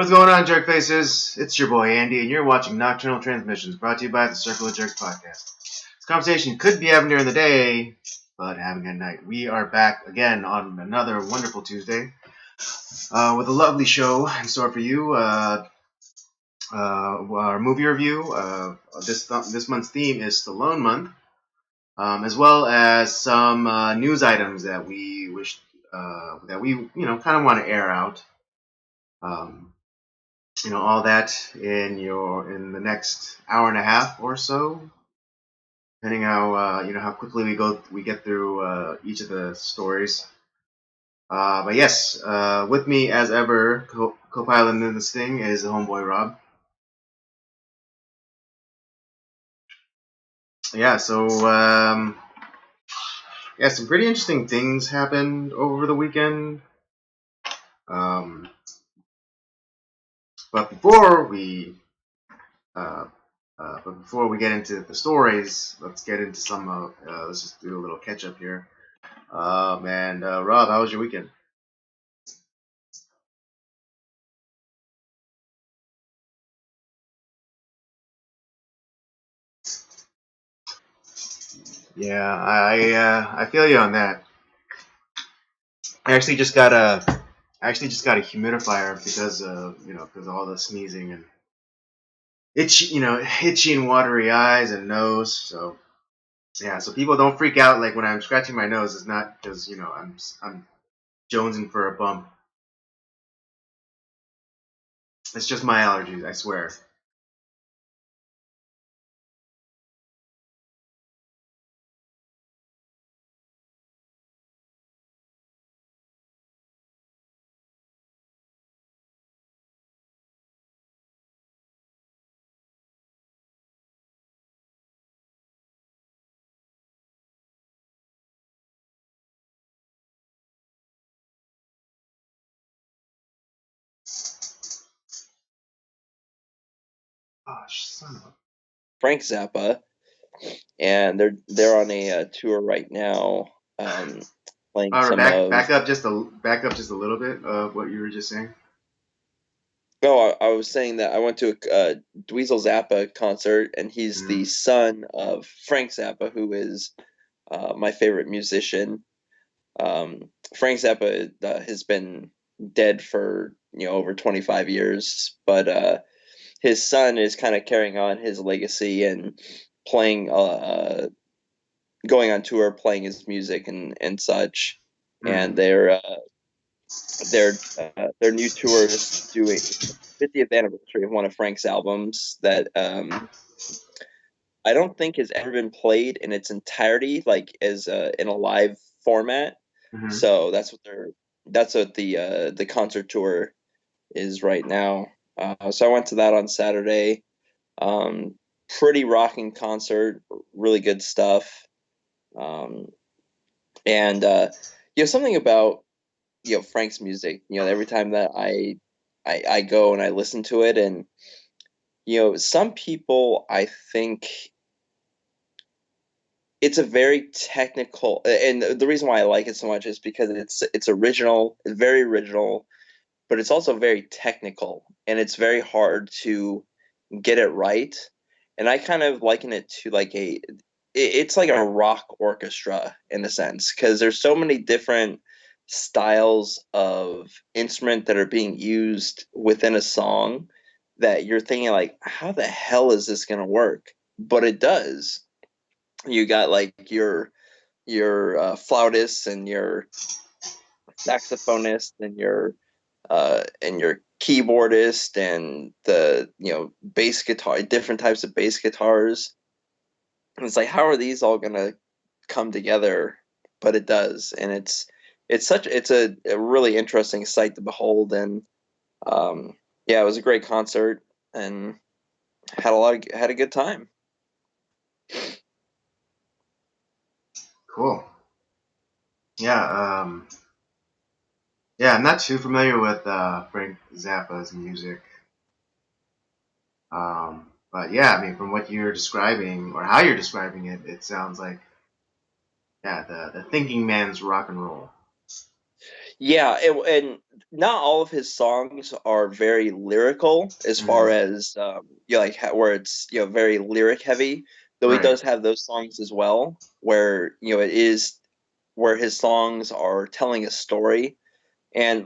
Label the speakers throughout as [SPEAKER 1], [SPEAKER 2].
[SPEAKER 1] What's going on, jerk faces? It's your boy Andy, and you're watching Nocturnal Transmissions, brought to you by the Circle of Jerks podcast. This conversation could be having during the day, but having at night. We are back again on another wonderful Tuesday with a lovely show in store for you. Our movie review. This month's theme is Stallone Month, as well as some news items that we wish that we kind of want to air out. All that in the next hour and a half or so, depending how quickly we get through each of the stories. But yes, with me as ever, co-piloting this thing is the homeboy Rob. Yeah, so some pretty interesting things happened over the weekend. But before we get into the stories, let's get into some. Let's just do a little catch up here. Rob, how was your weekend? Yeah, I feel you on that. I actually just got a humidifier because of all the sneezing and itchy and watery eyes and nose. So yeah, so people don't freak out like when I'm scratching my nose. It's not because I'm jonesing for a bump. It's just my allergies, I swear. Oh, son of a...
[SPEAKER 2] Frank Zappa, and they're on a tour right now, playing
[SPEAKER 1] All right,
[SPEAKER 2] some
[SPEAKER 1] back
[SPEAKER 2] of.
[SPEAKER 1] up just a little bit of what you were just saying.
[SPEAKER 2] Oh, I was saying that I went to a Dweezil Zappa concert, and he's the son of Frank Zappa, who is my favorite musician. Frank Zappa has been dead for over 25 years, but his son is kind of carrying on his legacy and playing, going on tour, playing his music and such. And their new tour is doing 50th anniversary of one of Frank's albums that I don't think has ever been played in its entirety, like as in a live format.
[SPEAKER 1] Mm-hmm.
[SPEAKER 2] So that's what the concert tour is right now. So I went to that on Saturday. Um, Pretty rocking concert, really good stuff. Um, and something about Frank's music. Every time that I go and I listen to it, and some people, I think it's a very technical, and the reason why I like it so much is because it's original, it's very original, but it's also very technical, and it's very hard to get it right. And I kind of liken it to it's like a rock orchestra in a sense, because there's so many different styles of instrument that are being used within a song that you're thinking like, how the hell is this going to work? But it does. You got like your flautist and your saxophonist and your keyboardist and the bass guitar, different types of bass guitars. And it's like, how are these all gonna come together? But it does, and it's a really interesting sight to behold. And yeah, it was a great concert and had a good time.
[SPEAKER 1] Cool. Yeah. Yeah, I'm not too familiar with Frank Zappa's music. But yeah, I mean, from what you're describing or how you're describing it, it sounds like the thinking man's rock and roll.
[SPEAKER 2] Yeah, and not all of his songs are very lyrical as far
[SPEAKER 1] Mm,
[SPEAKER 2] as like where it's very lyric heavy. Though he
[SPEAKER 1] right.
[SPEAKER 2] does have those songs as well, where it is where his songs are telling a story, and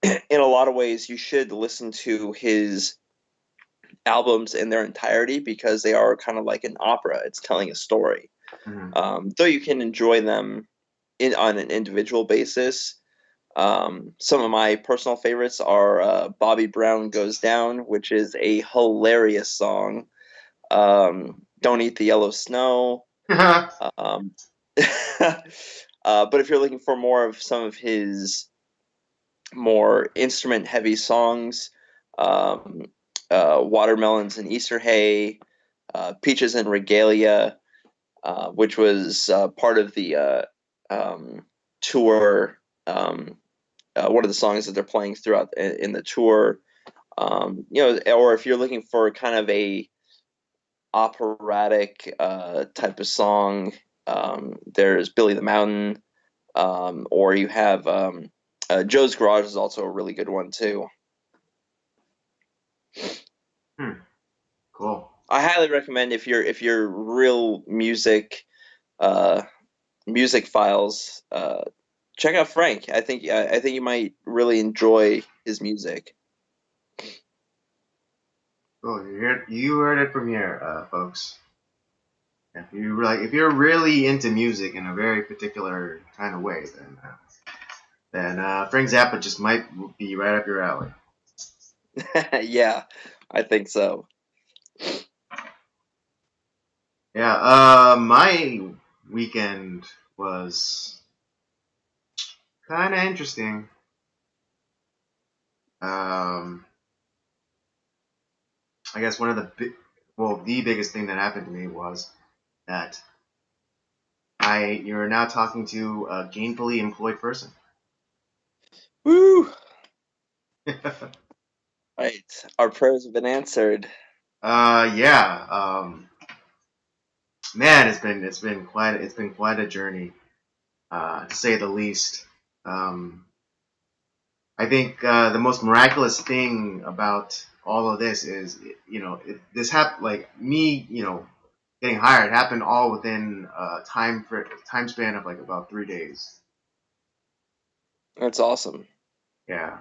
[SPEAKER 2] in a lot of ways, you should listen to his albums in their entirety because they are kind of like an opera. It's telling a story.
[SPEAKER 1] Mm.
[SPEAKER 2] Though you can enjoy them on an individual basis. Some of my personal favorites are Bobby Brown Goes Down, which is a hilarious song. Don't Eat the Yellow Snow. Um, but if you're looking for more of some of his more instrument heavy songs, um, Watermelons and Easter Hay, Peaches and Regalia, which was part of the tour. One of the songs that they're playing throughout in the tour. Or if you're looking for kind of a operatic type of song, there's Billy the Mountain, or you have Joe's Garage is also a really good one too.
[SPEAKER 1] Hmm. Cool.
[SPEAKER 2] I highly recommend if you're real uh, music files, check out Frank. I think you might really enjoy his music.
[SPEAKER 1] Cool. You heard it from here, folks. If you're really into music in a very particular kind of way, then Frank Zappa just might be right up your alley.
[SPEAKER 2] Yeah, I think so.
[SPEAKER 1] Yeah. My weekend was kind of interesting. Um, I guess the biggest thing that happened to me was that you're now talking to a gainfully employed person.
[SPEAKER 2] Woo! Right, our prayers have been answered.
[SPEAKER 1] Yeah. Man, it's been quite a journey, to say the least. Um, I think the most miraculous thing about all of this is, this happened like me, getting hired happened all within a time span of like about 3 days.
[SPEAKER 2] That's awesome.
[SPEAKER 1] Yeah.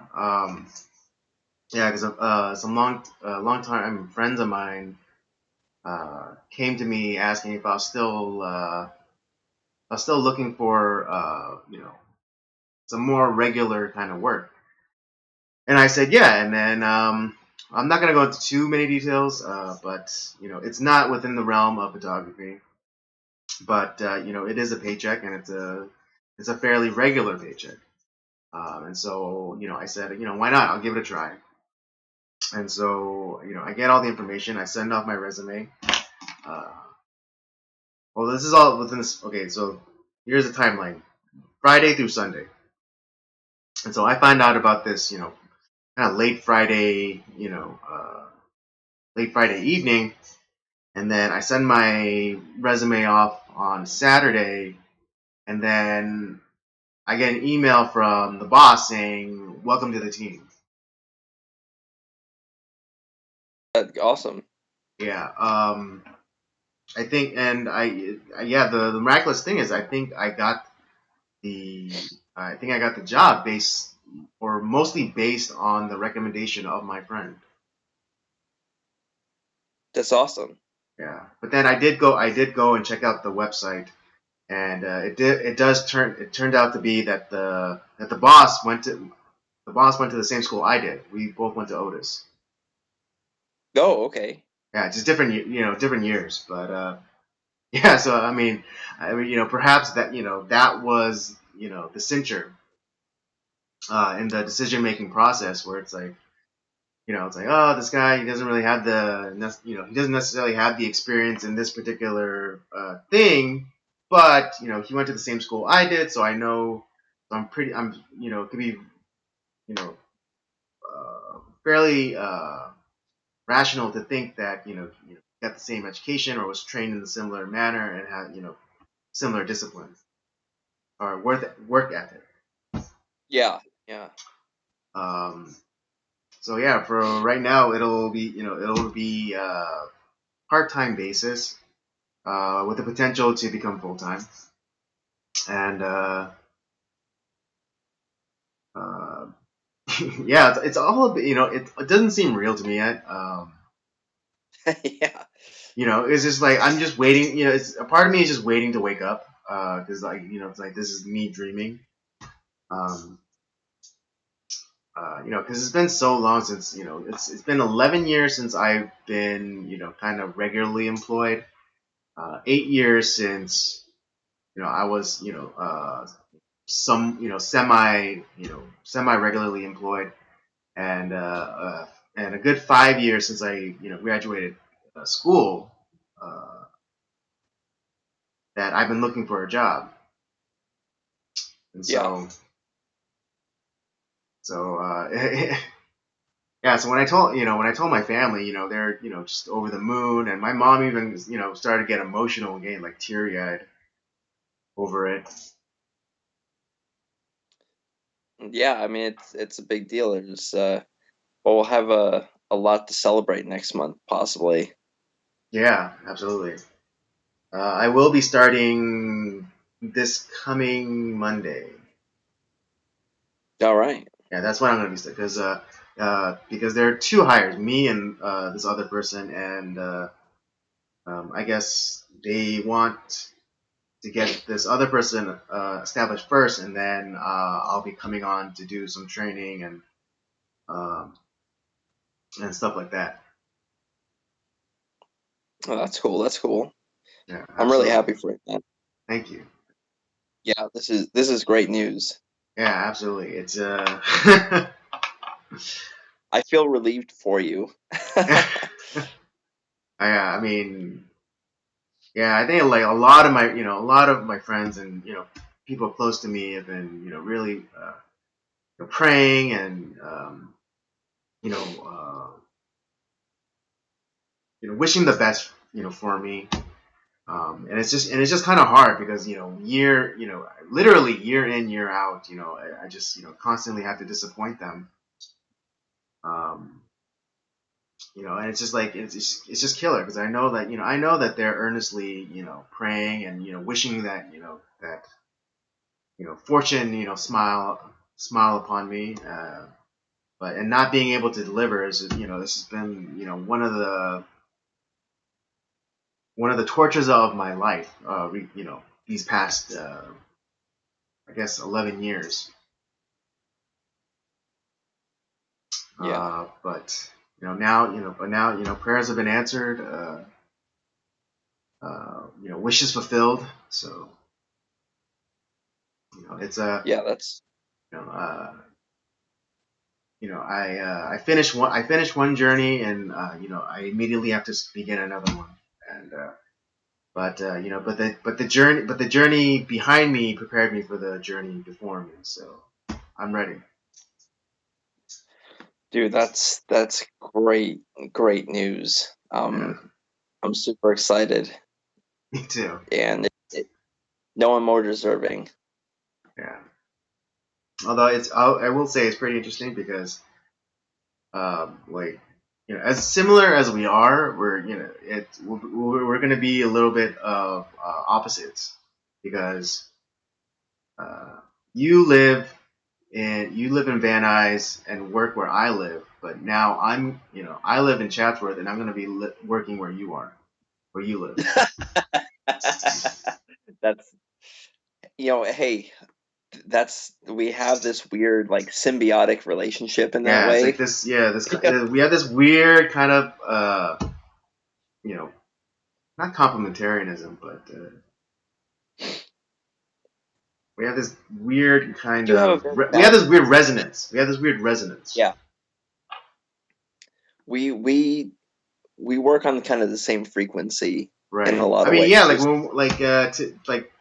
[SPEAKER 1] Yeah, because some long time friends of mine came to me asking if I was still looking for some more regular kind of work, and I said yeah. And then I'm not gonna go into too many details, but it's not within the realm of photography, but it is a paycheck, and it's a fairly regular paycheck. And so I said, why not? I'll give it a try. And so I get all the information. I send off my resume. Uh, well, this is all within this. Okay, so here's the timeline: Friday through Sunday. And so I find out about this, kind of late Friday evening, and then I send my resume off on Saturday, and then I get an email from the boss saying, "Welcome to the team."
[SPEAKER 2] Awesome.
[SPEAKER 1] Yeah, I think, and yeah, the miraculous thing is, I think I got the job mostly based on the recommendation of my friend.
[SPEAKER 2] That's awesome.
[SPEAKER 1] Yeah, but then I did go and check out the website, and it turned out to be that the boss went to the same school I did. We both went to Otis.
[SPEAKER 2] Oh, okay.
[SPEAKER 1] Yeah, just different years, but yeah. So I mean, perhaps that was the cincher in the decision making process, where it's like, oh, this guy, he doesn't really have he doesn't necessarily have the experience in this particular thing, but he went to the same school I did, so I know, so I'm could be fairly rational to think that got the same education or was trained in a similar manner and had similar disciplines or work ethic.
[SPEAKER 2] Yeah. Yeah.
[SPEAKER 1] Um, so yeah, for right now, it'll be part-time basis with the potential to become full-time. And uh, yeah, it's all a bit, it doesn't seem real to me yet.
[SPEAKER 2] Yeah.
[SPEAKER 1] It's just like I'm just waiting. It's a part of me is just waiting to wake up because like it's like this is me dreaming. Um, because it's been so long since it's been 11 years since I've been kind of regularly employed. 8 years since I was some semi regularly employed, and a good 5 years since I graduated school. Uh, that I've been looking for a job, and
[SPEAKER 2] Yeah.
[SPEAKER 1] so yeah. So when I told my family, they're just over the moon, and my mom even started to get emotional and getting like teary eyed over it.
[SPEAKER 2] Yeah, I mean it's a big deal. Well, we'll have a lot to celebrate next month, possibly.
[SPEAKER 1] Yeah, absolutely. I will be starting this coming Monday.
[SPEAKER 2] All right.
[SPEAKER 1] Yeah, that's what I'm gonna be stuck because there are two hires, me and this other person, and I guess they want to get this other person established first, and then I'll be coming on to do some training um, and stuff like that.
[SPEAKER 2] Oh, that's cool. That's cool.
[SPEAKER 1] Yeah,
[SPEAKER 2] I'm really
[SPEAKER 1] absolutely.
[SPEAKER 2] happy for you, man.
[SPEAKER 1] Thank you.
[SPEAKER 2] Yeah, this is great news.
[SPEAKER 1] Yeah, absolutely. It's
[SPEAKER 2] I feel relieved for you.
[SPEAKER 1] I mean, yeah, I think like a lot of my friends and people close to me have been really praying and you know wishing the best for me. And it's just kind of hard because literally year in year out, I just constantly have to disappoint them. Um, and it's just like it's just killer because I know that they're earnestly praying and wishing that fortune smile upon me. But and not being able to deliver is this has been one of the tortures of my life. These past I guess 11 years.
[SPEAKER 2] Yeah.
[SPEAKER 1] But now prayers have been answered. Wishes fulfilled. So it's a
[SPEAKER 2] Yeah, that's
[SPEAKER 1] you know I finished one journey and I immediately have to begin another one. And but the journey behind me prepared me for the journey before me. So I'm ready.
[SPEAKER 2] dude, that's great news.
[SPEAKER 1] Yeah,
[SPEAKER 2] I'm super excited
[SPEAKER 1] me too.
[SPEAKER 2] and no one more deserving.
[SPEAKER 1] Yeah. Although I will say it's pretty interesting because like as similar as we are, we're going to be a little bit of opposites because uh, you live you live in Van Nuys and work where I live, but now I live in Chatsworth and I'm going to be working where you live.
[SPEAKER 2] That's hey, that's we have this weird like symbiotic relationship in that
[SPEAKER 1] Yeah, it's like
[SPEAKER 2] way.
[SPEAKER 1] this. Yeah, we have this weird kind of you know not complementarianism, but we have this weird kind
[SPEAKER 2] You have a
[SPEAKER 1] of
[SPEAKER 2] very
[SPEAKER 1] we have this
[SPEAKER 2] balanced
[SPEAKER 1] weird
[SPEAKER 2] relationship.
[SPEAKER 1] resonance. We have this weird resonance.
[SPEAKER 2] Yeah, we we we work on kind of the same frequency in
[SPEAKER 1] Right.
[SPEAKER 2] a lot
[SPEAKER 1] I
[SPEAKER 2] of
[SPEAKER 1] mean,
[SPEAKER 2] ways.
[SPEAKER 1] yeah, like
[SPEAKER 2] Just
[SPEAKER 1] when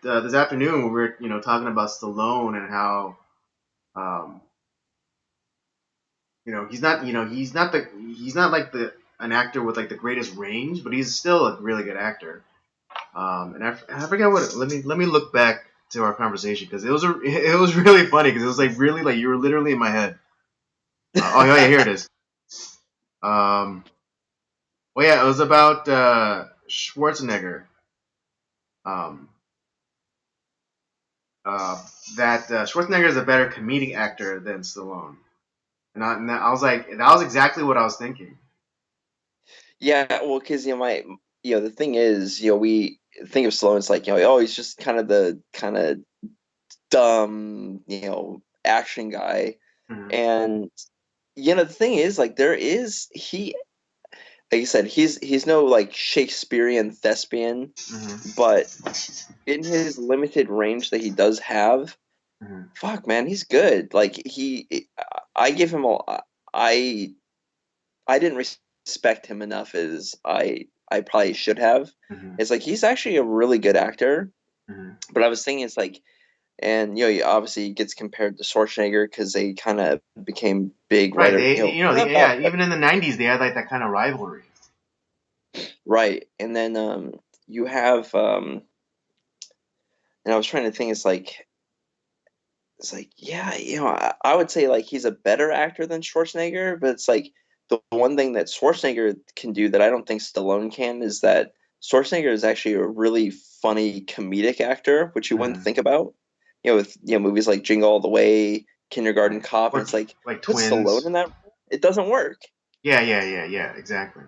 [SPEAKER 1] this afternoon when we were talking about Stallone and how um he's not like the an actor with like the greatest range, but he's still a really good actor. And I forget what. Let me look back to our conversation because it was really funny because it was like really like you were literally in my head. Oh yeah, here it is. Um, well, yeah, it was about Schwarzenegger. Um, uh, that Schwarzenegger is a better comedic actor than Stallone, and I was like, that was exactly what I was thinking.
[SPEAKER 2] Yeah, well, because the thing is, we think of Stallone as like, oh, he's just kind of the kind of dumb, action guy.
[SPEAKER 1] Mm-hmm.
[SPEAKER 2] And the thing is, like, like you said, he's no like Shakespearean thespian,
[SPEAKER 1] Mm-hmm.
[SPEAKER 2] but in his limited range that he does have,
[SPEAKER 1] Mm-hmm.
[SPEAKER 2] fuck, man, he's good. Like I give him I I didn't respect him enough as I probably should have.
[SPEAKER 1] Mm-hmm.
[SPEAKER 2] It's like he's actually a really good actor,
[SPEAKER 1] Mm-hmm.
[SPEAKER 2] but I was thinking it's like, and he obviously gets compared to Schwarzenegger because they kind of became big
[SPEAKER 1] Right.
[SPEAKER 2] right,
[SPEAKER 1] They,
[SPEAKER 2] not about
[SPEAKER 1] yeah. Even in the '90s, they had like that kind of rivalry.
[SPEAKER 2] right, and then you have and I was trying to think, it's like, yeah, I would say like he's a better actor than Schwarzenegger, but it's like the one thing that Schwarzenegger can do that I don't think Stallone can is that Schwarzenegger is actually a really funny comedic actor, which you wouldn't
[SPEAKER 1] Mm-hmm.
[SPEAKER 2] think about. With movies like Jingle All the Way, Kindergarten
[SPEAKER 1] Right.
[SPEAKER 2] Cop, and
[SPEAKER 1] Or
[SPEAKER 2] it's like
[SPEAKER 1] like
[SPEAKER 2] put Stallone
[SPEAKER 1] twins.
[SPEAKER 2] in that role, it doesn't work.
[SPEAKER 1] Yeah, yeah, yeah, yeah. Exactly.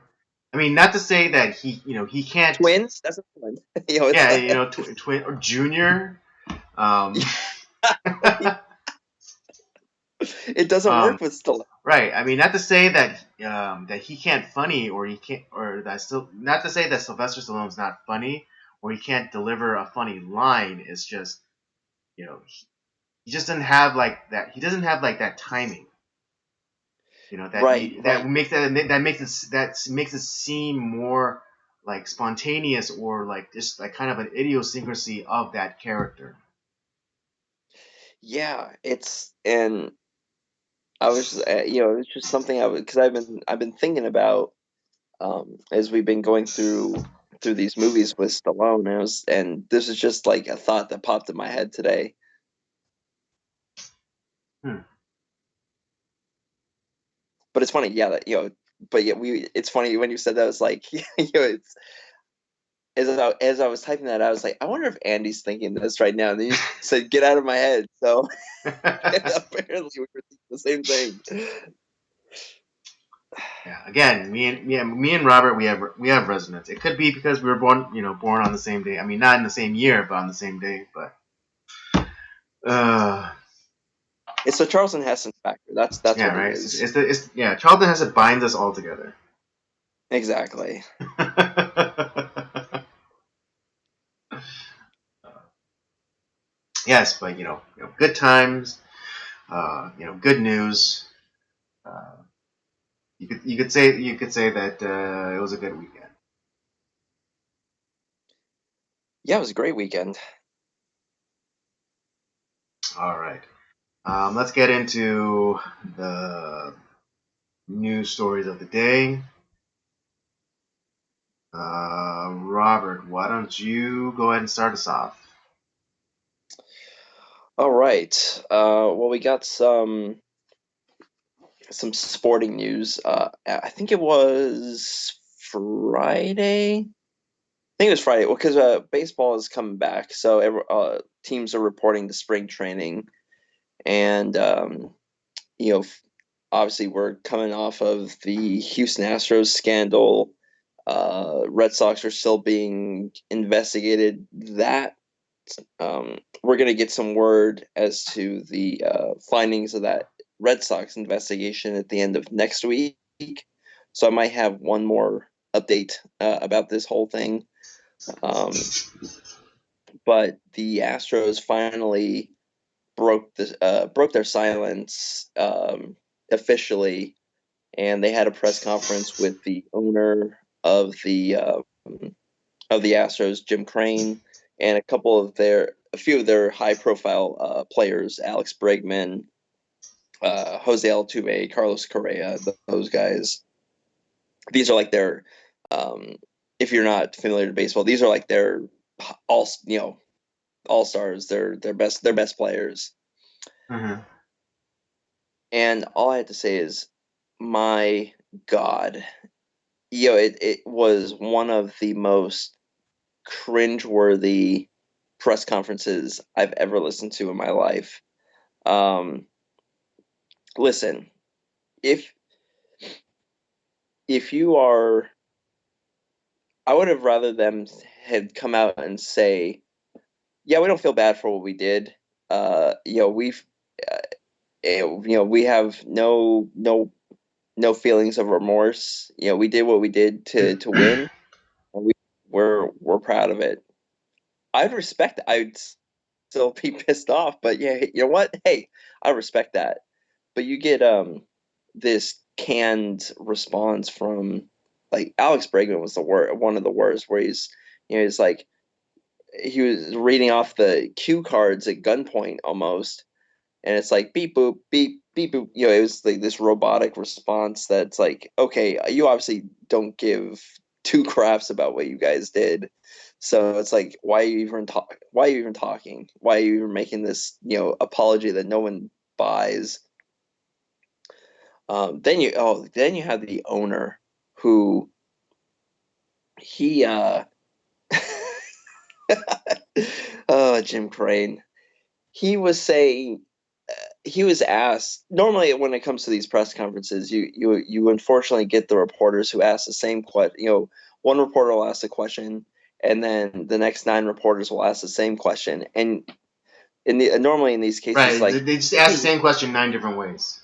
[SPEAKER 1] I mean, not to say that he can't.
[SPEAKER 2] Twins, that's a twin. It's
[SPEAKER 1] Yeah,
[SPEAKER 2] like
[SPEAKER 1] twin or junior. Um,
[SPEAKER 2] it doesn't
[SPEAKER 1] um,
[SPEAKER 2] work with Stallone.
[SPEAKER 1] right. I mean, not to say that that he can't funny or he can't or that still not to say that Sylvester Stallone's not funny or he can't deliver a funny line. It's just he just doesn't have like that. He doesn't have like that timing.
[SPEAKER 2] Right, right.
[SPEAKER 1] That makes it seem more like spontaneous or like just like kind of an idiosyncrasy of that character.
[SPEAKER 2] Yeah, and I was, it's just something I was because I've been thinking about as we've been going through these movies with Stallone, and this is just like a thought that popped in my head today.
[SPEAKER 1] Hmm.
[SPEAKER 2] But it's funny, yeah, that but yeah, it's funny when you said that. It's like, it's as I was typing that, I was like, I wonder if Andy's thinking this right now. And then you said, "Get out of my head." So apparently, we were thinking the same thing.
[SPEAKER 1] Yeah. Again, me and Robert, we have resonance. It could be because we were born born on the same day. I mean, not in the same year, but on the same day. But uh,
[SPEAKER 2] It's the Charleston Heston factor. That's
[SPEAKER 1] yeah,
[SPEAKER 2] what it
[SPEAKER 1] right.
[SPEAKER 2] is.
[SPEAKER 1] It's yeah. Charlton Heston binds us all together.
[SPEAKER 2] Exactly.
[SPEAKER 1] Yes, but good times. Good news. Uh, you could say that it was a good weekend.
[SPEAKER 2] Yeah, it was a great weekend.
[SPEAKER 1] All right. Let's get into the news stories of the day. Robert, why don't you go ahead and start us off?
[SPEAKER 2] All right. Well, we got some sporting news. I think it was Friday. I think it was Friday. Well, because baseball is coming back, so teams are reporting to spring training, and you know, f- obviously we're coming off of the Houston Astros scandal. Red Sox are still being investigated. We're going to get some word as to the findings of that Red Sox investigation at the end of next week. So I might have one more update about this whole thing. Um, but the Astros finally broke their silence officially, and they had a press conference with the owner of the Astros, Jim Crane, and a few of their high profile players, Alex Bregman, Jose Altuve, Carlos Correa, those guys. These are like um, if you're not familiar with baseball, these are like their all all-stars. They're best players.
[SPEAKER 1] Mm-hmm.
[SPEAKER 2] And all I had to say is, my God, it was one of the most cringeworthy press conferences I've ever listened to in my life. Um, Listen, if you are, I would have rather them had come out and say, yeah, we don't feel bad for what we did. We've, uh, we have no feelings of remorse. We did what we did to win, and we're proud of it. I'd respect. I'd still be pissed off, but yeah, you know what? Hey, I respect that. But you get this canned response from, like, Alex Bregman was one of the worst, where he's like, he was reading off the cue cards at gunpoint almost, and it's like beep boop beep beep boop. It was like this robotic response that's like, okay, you obviously don't give two craps about what you guys did. So it's like, why are you even talking? Why are you even making this apology that no one buys? Then you have the owner, who he oh, Jim Crane. He was saying, he was asked, normally when it comes to these press conferences, you unfortunately get the reporters who ask the same question. One reporter will ask a question, and then the next nine reporters will ask the same question. And normally in these cases,
[SPEAKER 1] Right.
[SPEAKER 2] like,
[SPEAKER 1] They just ask the
[SPEAKER 2] hey,
[SPEAKER 1] same question 9 different ways.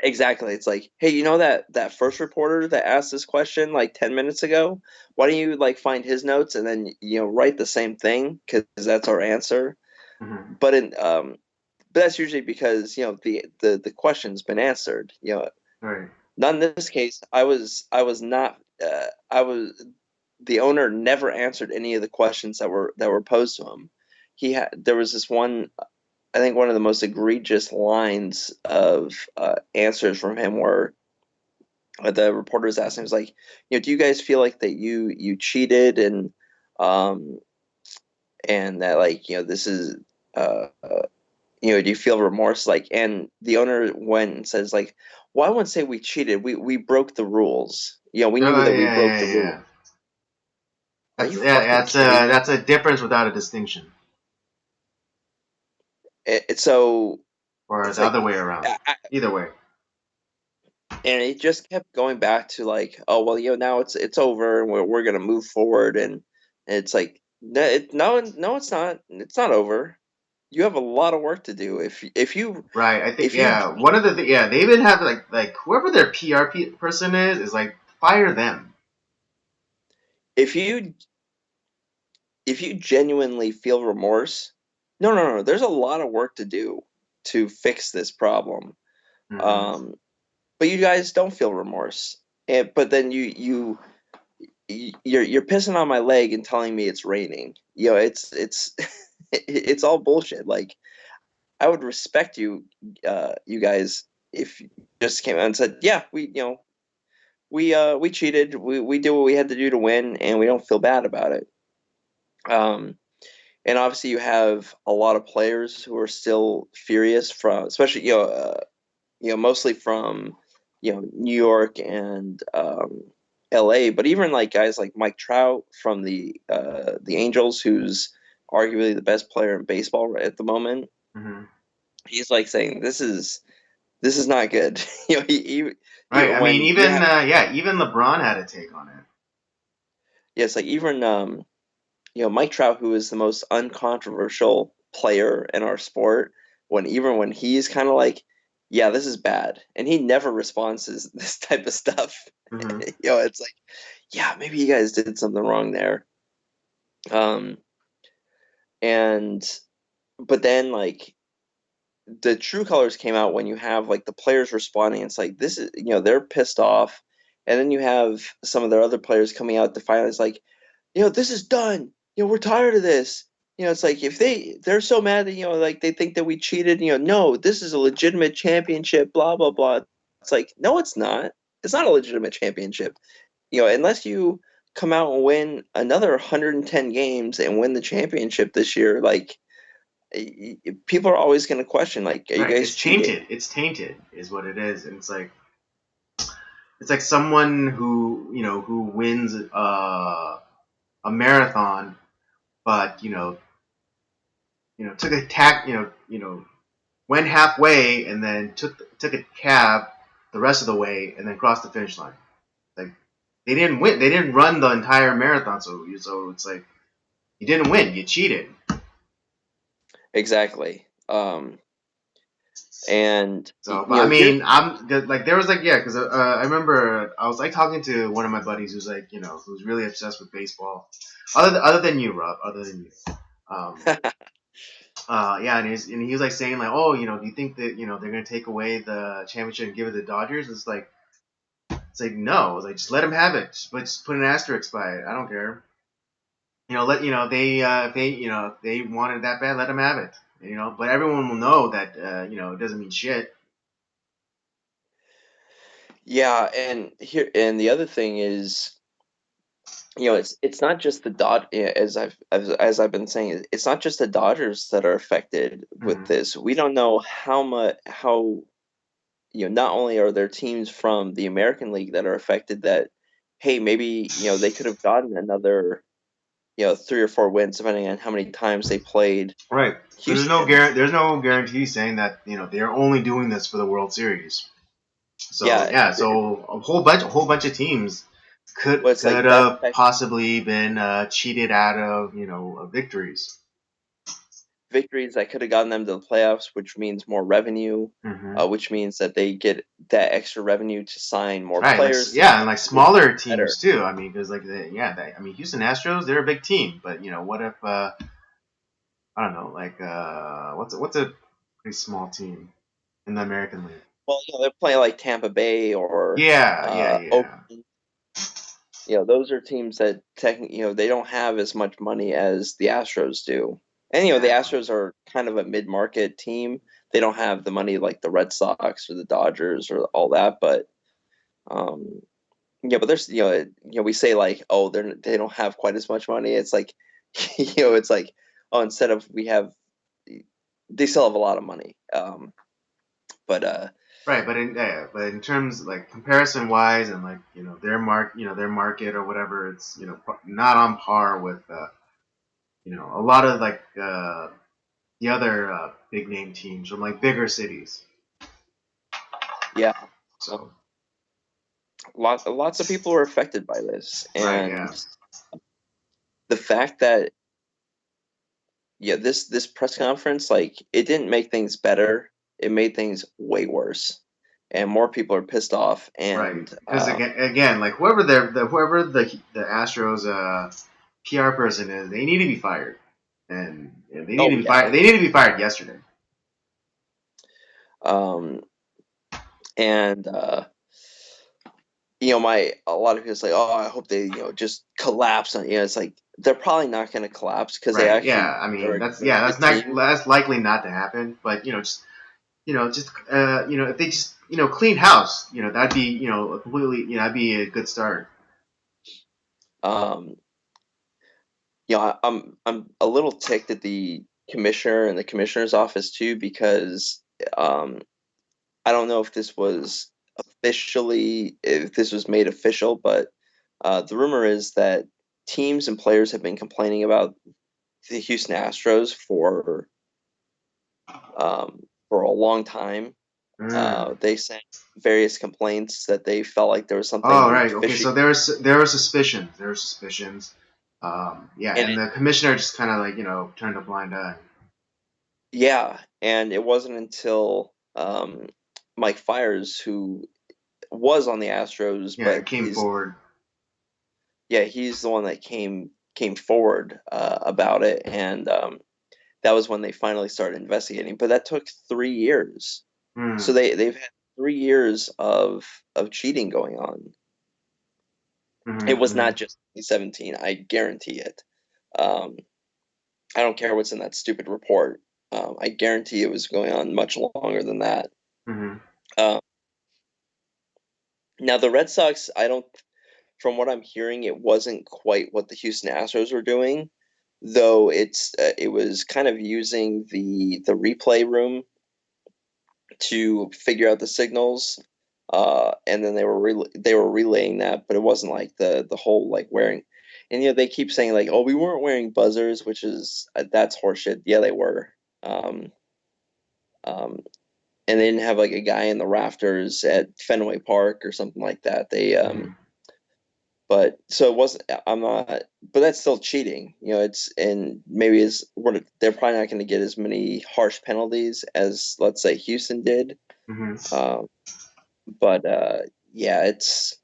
[SPEAKER 2] exactly, it's like, hey, that first reporter that asked this question like 10 minutes ago, why don't you like find his notes and then write the same thing, because that's our answer.
[SPEAKER 1] Mm-hmm.
[SPEAKER 2] But in but that's usually because the question's been answered.
[SPEAKER 1] Right.
[SPEAKER 2] Not in this case. I was not. I was The owner never answered any of the questions that were posed to him. There was this one. I think one of the most egregious lines of answers from him were, the reporters asked him, was like, do you guys feel like that you cheated, um and that, like, this is, do you feel remorse? Like, and the owner went and says, like, well, I wouldn't say we cheated. We broke the rules. We knew
[SPEAKER 1] Oh
[SPEAKER 2] that we
[SPEAKER 1] yeah,
[SPEAKER 2] broke
[SPEAKER 1] yeah,
[SPEAKER 2] the rules.
[SPEAKER 1] yeah.
[SPEAKER 2] Are
[SPEAKER 1] That's
[SPEAKER 2] you
[SPEAKER 1] yeah,
[SPEAKER 2] fucking kidding me?
[SPEAKER 1] that's a difference without a distinction,
[SPEAKER 2] So
[SPEAKER 1] or
[SPEAKER 2] it's
[SPEAKER 1] the other
[SPEAKER 2] like,
[SPEAKER 1] way around. Either way.
[SPEAKER 2] and it just kept going back to, like, oh well, now it's over, and we're gonna move forward, and it's like, no, no, it's not. It's not over. You have a lot of work to do.
[SPEAKER 1] Right. I think
[SPEAKER 2] If you
[SPEAKER 1] yeah. One of the yeah they even have like whoever their PR person is like fire them.
[SPEAKER 2] if you if you genuinely feel remorse, no, no, no, there's a lot of work to do to fix this problem.
[SPEAKER 1] Mm-hmm.
[SPEAKER 2] Um, but you guys don't feel remorse. But then you're pissing on my leg and telling me it's raining. It's it's all bullshit. Like, I would respect you guys, if you just came out and said, yeah, we cheated. We did what we had to do to win, and we don't feel bad about it. Um, and obviously you have a lot of players who are still furious, from, especially, mostly from, New York and LA, but even like guys like Mike Trout from the Angels, who's arguably the best player in baseball right at the moment.
[SPEAKER 1] Mm-hmm.
[SPEAKER 2] He's like saying, this is not good.
[SPEAKER 1] Right. I mean,
[SPEAKER 2] When you
[SPEAKER 1] even
[SPEAKER 2] have,
[SPEAKER 1] yeah, even LeBron had a take on it.
[SPEAKER 2] yes, like, even Mike Trout, who is the most uncontroversial player in our sport, when he's kind of like, yeah, this is bad, and he never responds to this type of stuff.
[SPEAKER 1] Mm-hmm.
[SPEAKER 2] It's like, yeah, maybe you guys did something wrong there. Um, and but then, like, the true colors came out when you have, like, the players responding. It's like, this is, they're pissed off, and then you have some of their other players coming out to finally, it's like, this is done. We're tired of this. It's like, if they're so mad that, like, they think that we cheated, no, this is a legitimate championship, blah, blah, blah. It's like, no, it's not. It's not a legitimate championship. Unless you come out and win another 110 games and win the championship this year, like people are always going to question, like, are you
[SPEAKER 1] Right.
[SPEAKER 2] guys
[SPEAKER 1] It's
[SPEAKER 2] cheating?
[SPEAKER 1] tainted. It's tainted, is what it is, and it's like someone who who wins a marathon, but took a tack, went halfway and then took a cab the rest of the way and then crossed the finish line. Like they didn't win. They didn't run the entire marathon, so it's like you didn't win. You cheated.
[SPEAKER 2] Exactly. And
[SPEAKER 1] So, but I mean, I'm like there was like yeah, because I remember I was like talking to one of my buddies who's like who's really obsessed with baseball, other than you, Rob, other than you. Um, yeah, and he was like saying like, oh, do you think that they're gonna take away the championship and give it to the Dodgers? It's like no, it's like just let them have it, just put an asterisk by it. I don't care. Let they if they if they wanted it that bad, let them have it. But everyone will know that it doesn't mean shit.
[SPEAKER 2] yeah, and the other thing is, it's not just the Dod yeah, as I've been saying, it's not just the Dodgers that are affected with
[SPEAKER 1] Mm-hmm.
[SPEAKER 2] this. We don't know how not only are there teams from the American League that are affected, that hey, maybe they could have gotten another 3 or 4 wins depending on how many times they played
[SPEAKER 1] Right.
[SPEAKER 2] Houston.
[SPEAKER 1] There's no guarantee saying that they're only doing this for the World Series. So
[SPEAKER 2] Yeah,
[SPEAKER 1] yeah, so a whole bunch of teams could
[SPEAKER 2] well, it's
[SPEAKER 1] could
[SPEAKER 2] like that
[SPEAKER 1] have
[SPEAKER 2] affects
[SPEAKER 1] possibly been cheated out of victories.
[SPEAKER 2] victories that could have gotten them to the playoffs, which means more revenue,
[SPEAKER 1] Hmm.
[SPEAKER 2] which means that they get that extra revenue to sign more
[SPEAKER 1] Right, like
[SPEAKER 2] players to
[SPEAKER 1] yeah, and like
[SPEAKER 2] make it
[SPEAKER 1] smaller
[SPEAKER 2] better.
[SPEAKER 1] teams too. I mean, because I mean, Houston Astros, they're a big team, but what if I don't know, like what's a pretty small team in the American League?
[SPEAKER 2] Well, they're playing like Tampa Bay or
[SPEAKER 1] Yeah, yeah, yeah,
[SPEAKER 2] Oakland. Those are teams that technically, they don't have as much money as the Astros do. And the
[SPEAKER 1] exactly.
[SPEAKER 2] Astros are kind of a mid-market team. They don't have the money like the Red Sox or the Dodgers or all that, but um but there's we say like, oh, they don't have quite as much money. It's like it's like, oh, instead of we have they still have a lot of money. But
[SPEAKER 1] Right, but in terms like comparison wise and like their market or whatever, it's not on par with a lot of like the other big name teams from like bigger cities.
[SPEAKER 2] yeah,
[SPEAKER 1] So
[SPEAKER 2] lots of people were affected by this,
[SPEAKER 1] right,
[SPEAKER 2] and
[SPEAKER 1] yeah,
[SPEAKER 2] the fact that this press conference, like, it didn't make things better. It made things way worse, and more people are pissed off.
[SPEAKER 1] right.
[SPEAKER 2] And
[SPEAKER 1] Because again, like whoever the Astros PR person is, they need to be fired, and they need
[SPEAKER 2] oh
[SPEAKER 1] to be
[SPEAKER 2] yeah,
[SPEAKER 1] fired. They need to be fired yesterday.
[SPEAKER 2] um, and my a lot of people say, oh, I hope they just collapse. And it's like they're probably not going to collapse because
[SPEAKER 1] Right. Yeah. I
[SPEAKER 2] they're
[SPEAKER 1] mean,
[SPEAKER 2] they're a
[SPEAKER 1] that's
[SPEAKER 2] good
[SPEAKER 1] not
[SPEAKER 2] team.
[SPEAKER 1] that's likely not to happen. But just if they just clean house, that'd be a completely that'd be a good start.
[SPEAKER 2] Um, I'm a little ticked at the commissioner and the commissioner's office too, because um, I don't know if this was made official, but the rumor is that teams and players have been complaining about the Houston Astros for a long time.
[SPEAKER 1] Mm.
[SPEAKER 2] They sent various complaints that they felt like there was
[SPEAKER 1] Oh,
[SPEAKER 2] something
[SPEAKER 1] right. Okay.
[SPEAKER 2] fishy,
[SPEAKER 1] So there were suspicions. There were suspicions. Yeah,
[SPEAKER 2] and
[SPEAKER 1] and the commissioner just kind of like turned a blind eye.
[SPEAKER 2] and it wasn't until Mike Fires, who was on the Astros,
[SPEAKER 1] Yeah, it
[SPEAKER 2] but
[SPEAKER 1] came forward.
[SPEAKER 2] he's the one that came forward about it, and that was when they finally started investigating. But that took 3 years, so
[SPEAKER 1] Mm.
[SPEAKER 2] they've had 3 years of cheating going on. It was
[SPEAKER 1] Mm-hmm,
[SPEAKER 2] not just 2017, I guarantee it. Um, I don't care what's in that stupid report. I guarantee it was going on much longer than that.
[SPEAKER 1] mm-hmm.
[SPEAKER 2] Uh, Now the Red Sox, I don't. from what I'm hearing, it wasn't quite what the Houston Astros were doing, though it was kind of using the replay room to figure out the signals, and then they were relaying that, but it wasn't like the whole like wearing. And they keep saying like, "Oh, we weren't wearing buzzers," which is that's horseshit. Yeah, they were. Um, um, and they didn't have like a guy in the rafters at Fenway Park or something like that.
[SPEAKER 1] Mhm.
[SPEAKER 2] But so it wasn't. I'm not, but that's still cheating. It's and maybe they're probably not going to get as many harsh penalties as let's say Houston did.
[SPEAKER 1] Mhm.
[SPEAKER 2] Um, but yeah, it's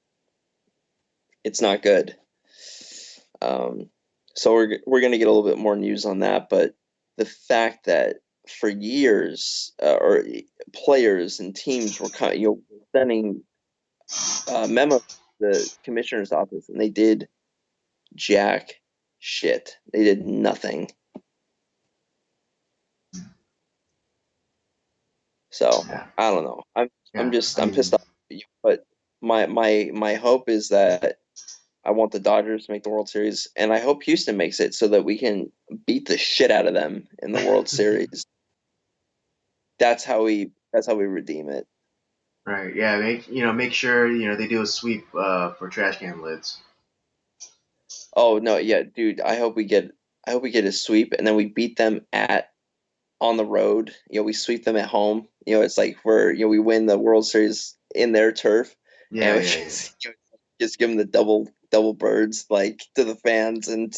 [SPEAKER 2] not good. Um, so we're going to get a little bit more news on that. But the fact that for years, or players and teams were kind of, sending memos to the commissioner's office, and they did jack shit. They did nothing. So
[SPEAKER 1] Yeah.
[SPEAKER 2] I don't know. I'm
[SPEAKER 1] Yeah.
[SPEAKER 2] just
[SPEAKER 1] I
[SPEAKER 2] I'm pissed
[SPEAKER 1] mean,
[SPEAKER 2] off at you. But my hope is that I want the Dodgers to make the World Series, and I hope Houston makes it so that we can beat the shit out of them in the World Series. That's how we redeem it.
[SPEAKER 1] right. Yeah. Make sure they do a sweep for trash can lids.
[SPEAKER 2] Oh no, yeah, dude. I hope we get a sweep, and then we beat them at on the road. We sweep them at home. It's like we win the World Series in their turf, and
[SPEAKER 1] Yeah.
[SPEAKER 2] we
[SPEAKER 1] Yeah. Yeah.
[SPEAKER 2] just give them the double birds, like to the fans and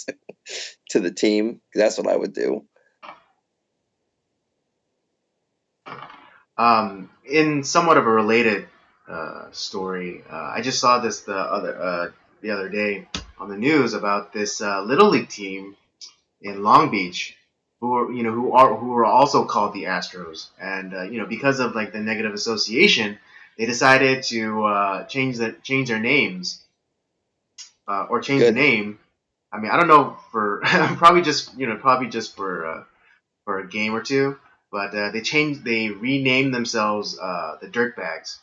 [SPEAKER 2] to the team. That's what I would do.
[SPEAKER 1] In somewhat of a related story, I just saw this the other day on the news about this little league team in Long Beach who are also called the Astros, and because of like the negative association, they decided to change their names or change the
[SPEAKER 2] Good.
[SPEAKER 1] name. I mean, I don't know for probably just for a game or two, but they renamed themselves the Dirtbags.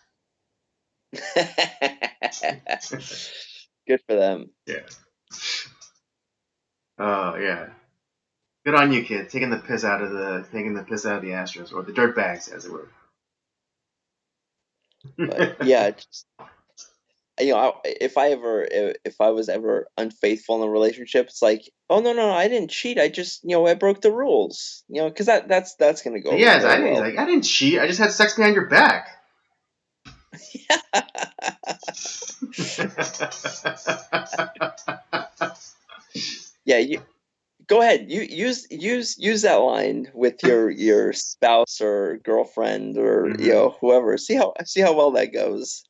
[SPEAKER 2] Good for them.
[SPEAKER 1] Yeah. Oh yeah. Good on you, kid. Taking the piss out of the Astros or the Dirtbags, as it were.
[SPEAKER 2] But yeah, if I was ever unfaithful in a relationship, it's like, oh no, I didn't cheat. I just I broke the rules. Because that's gonna go over
[SPEAKER 1] Yes,
[SPEAKER 2] very well.
[SPEAKER 1] I didn't cheat. I just had sex behind your back.
[SPEAKER 2] Yeah, you go ahead. You use that line with your spouse or girlfriend or
[SPEAKER 1] Hmm.
[SPEAKER 2] whoever. See how well that goes.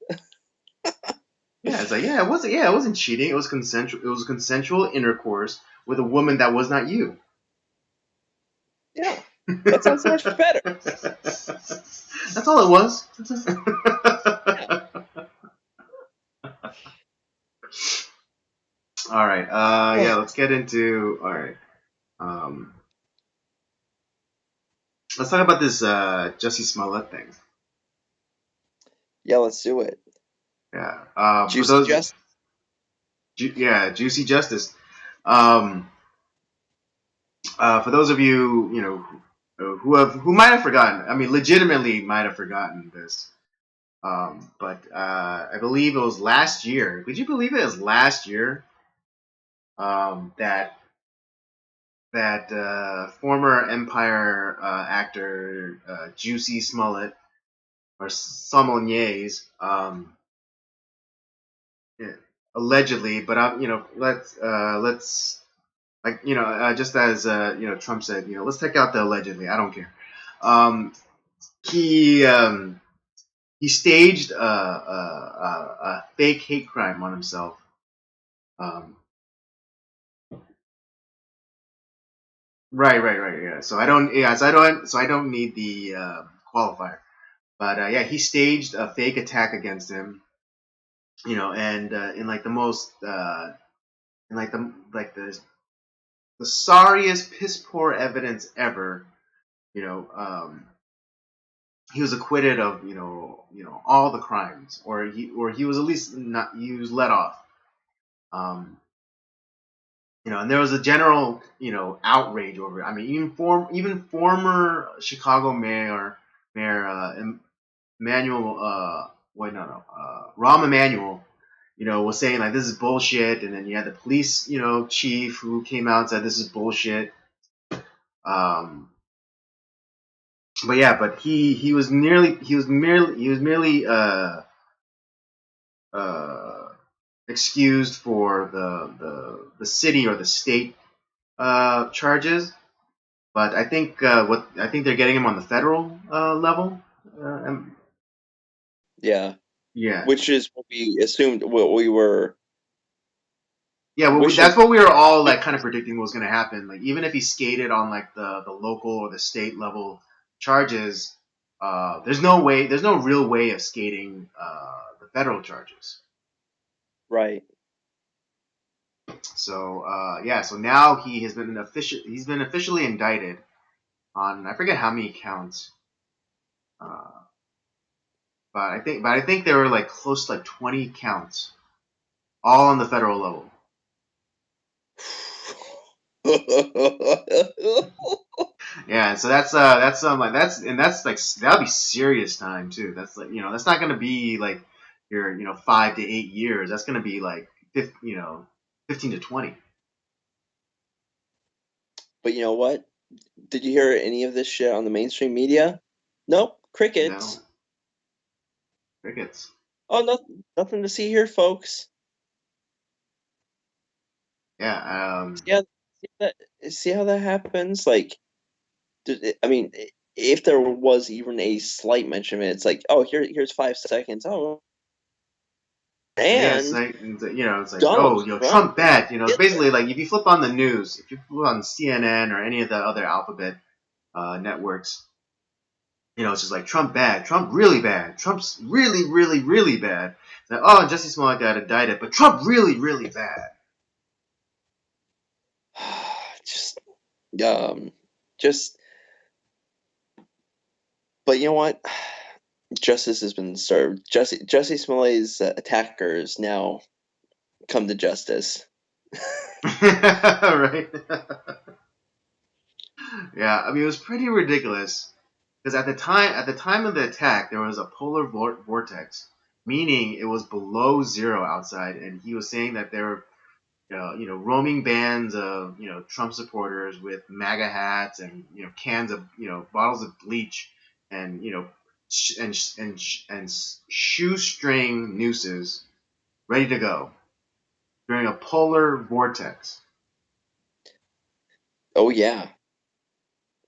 [SPEAKER 1] Yeah, it's like it wasn't cheating. It was consensual. It was consensual intercourse with a woman that was not you.
[SPEAKER 2] Yeah, that sounds much better.
[SPEAKER 1] That's all it was.
[SPEAKER 2] Yeah.
[SPEAKER 1] All right.
[SPEAKER 2] Oh,
[SPEAKER 1] Yeah. Let's get into. All right. Um, let's talk about this Jussie Smollett thing.
[SPEAKER 2] yeah, let's do it.
[SPEAKER 1] Yeah. For
[SPEAKER 2] Juicy
[SPEAKER 1] those.
[SPEAKER 2] Just.
[SPEAKER 1] Yeah. Juicy Justice. Um, for those of you, who might have forgotten. I mean, legitimately might have forgotten this. But I believe it was last year. Could you believe it was last year that former Empire actor Juicy Smollett or Sommeliers, yeah, allegedly, but let's like just as Trump said, let's take out the allegedly. I don't care. Um, he he staged a fake hate crime on himself. Um, right. Yeah. So I don't need the qualifier. But yeah, he staged a fake attack against him. And in like the most, in the sorriest, piss poor evidence ever. You know, he was acquitted of all the crimes, or he was at least not he was let off. Um, and there was a general, outrage over it. I mean, even former Chicago Mayor Emmanuel, wait, no, Rahm Emanuel, was saying like this is bullshit, and then you had the police, chief who came out and said this is bullshit. Um, but yeah, but he was merely uh, excused for the city or the state charges. But I think they're getting him on the federal level. Um,
[SPEAKER 2] Yeah,
[SPEAKER 1] yeah,
[SPEAKER 2] which is what we assumed. What we were
[SPEAKER 1] yeah.
[SPEAKER 2] wishing.
[SPEAKER 1] That's what we were all like kind of predicting was going to happen. Like even if he skated on like the local or the state level charges, there's no real way of skating the federal charges.
[SPEAKER 2] Right.
[SPEAKER 1] So yeah, so now he's been officially indicted on I forget how many counts, uh, but I think there were like close to like 20 counts, all on the federal level. Yeah, so that's like that'll be serious time too. That's like that's not gonna be like your 5 to 8 years. That's gonna be like 15 to 20.
[SPEAKER 2] But you know what? Did you hear any of this shit on the mainstream media? Nope.
[SPEAKER 1] No
[SPEAKER 2] Crickets.
[SPEAKER 1] crickets.
[SPEAKER 2] Oh, nothing to see here, folks.
[SPEAKER 1] Yeah.
[SPEAKER 2] See how, that, see how that happens? Like, I mean, if there was even a slight mention of it, it's like, oh, here's 5 seconds. Oh,
[SPEAKER 1] Yeah, it's
[SPEAKER 2] and
[SPEAKER 1] like it's like
[SPEAKER 2] Donald
[SPEAKER 1] oh
[SPEAKER 2] Trump
[SPEAKER 1] Trump bad. It's
[SPEAKER 2] Hitler.
[SPEAKER 1] basically like if you flip on the news, if you flip on CNN or any of the other alphabet networks, it's just like Trump bad, Trump really bad, Trump's really really really bad. It's like, oh, Jussie Smollett got indicted, but Trump really really bad.
[SPEAKER 2] Just, um, just. But you know what? Justice has been served. Jussie Smollett's attackers now come to justice.
[SPEAKER 1] Right? Yeah, I mean it was pretty ridiculous because at the time of the attack there was a polar vortex, meaning it was below zero outside, and he was saying that there were roaming bands of Trump supporters with MAGA hats and cans of bottles of bleach and and shoestring nooses ready to go during a polar vortex.
[SPEAKER 2] Oh yeah,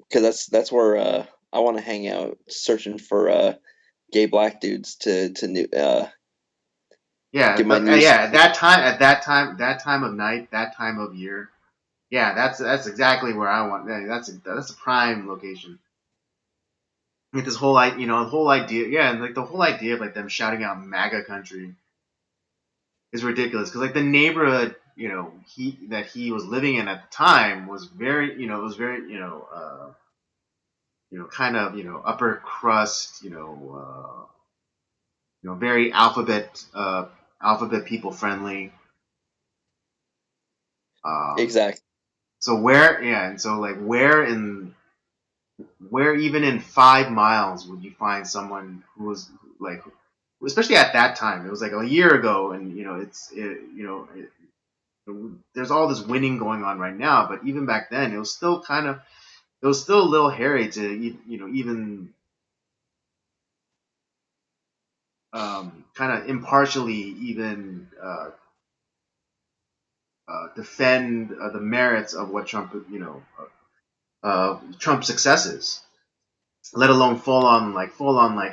[SPEAKER 2] because that's where I want to hang out, searching for gay black dudes to
[SPEAKER 1] Yeah,
[SPEAKER 2] give my news.
[SPEAKER 1] yeah. That time of night, that time of year. Yeah, that's exactly where I want. That's a prime location. Like this whole the whole idea, yeah, and like the whole idea of like them shouting out MAGA country is ridiculous because like the neighborhood he was living in at the time was very it was very kind of upper crust very alphabet people friendly. um
[SPEAKER 2] Exactly.
[SPEAKER 1] so where yeah and so like where even in 5 miles would you find someone who was like, especially at that time, it was like a year ago, and there's all this winning going on right now, but even back then, it was still a little hairy to even kind of impartially even defend the merits of what Trump's successes, let alone full on like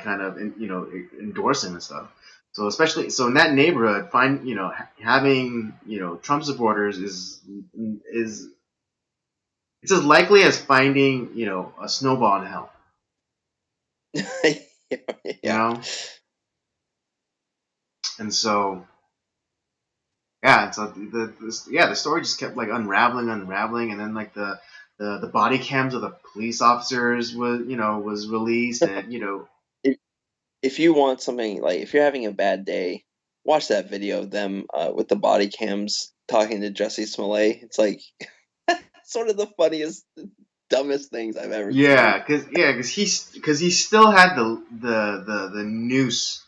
[SPEAKER 1] kind of endorsing and stuff. So especially in that neighborhood, having Trump supporters is it's as likely as finding a snowball in hell. You
[SPEAKER 2] Yeah.
[SPEAKER 1] know, and so yeah, and so the story just kept like unraveling, and then like the body cams of the police officers was released, and
[SPEAKER 2] If, if you want something, like if you're having a bad day, watch that video of them with the body cams talking to Jussie Smollett. It's like it's one of the funniest, dumbest things I've ever seen.
[SPEAKER 1] Because he still had the noose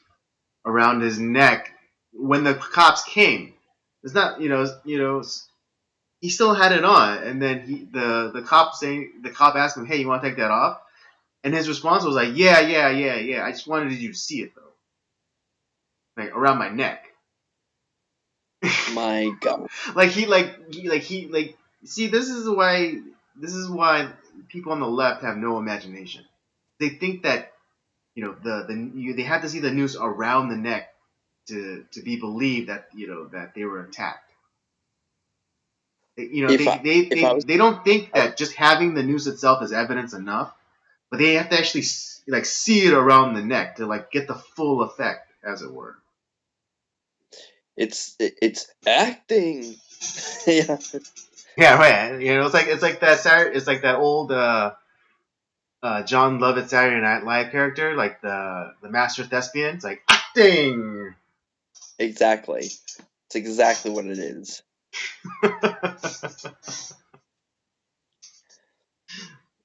[SPEAKER 1] around his neck when the cops came. It's not he still had it on, and then the cop asked him, "Hey, you want to take that off?" And his response was like, "Yeah, yeah, yeah, yeah. I just wanted you to see it though, like around my neck."
[SPEAKER 2] My God.
[SPEAKER 1] like see, this is why people on the left have no imagination. They think that they have to see the noose around the neck to be believed that that they were attacked.
[SPEAKER 2] If I if I was
[SPEAKER 1] They don't think
[SPEAKER 2] I would,
[SPEAKER 1] that just having the noose itself is evidence enough, but they have to actually like see it around the neck to like get the full effect, as it were.
[SPEAKER 2] it's acting. Yeah,
[SPEAKER 1] Yeah, right. It's like that old John Lovett Saturday Night Live character, like the master thespian. It's like acting.
[SPEAKER 2] exactly. It's exactly what it is.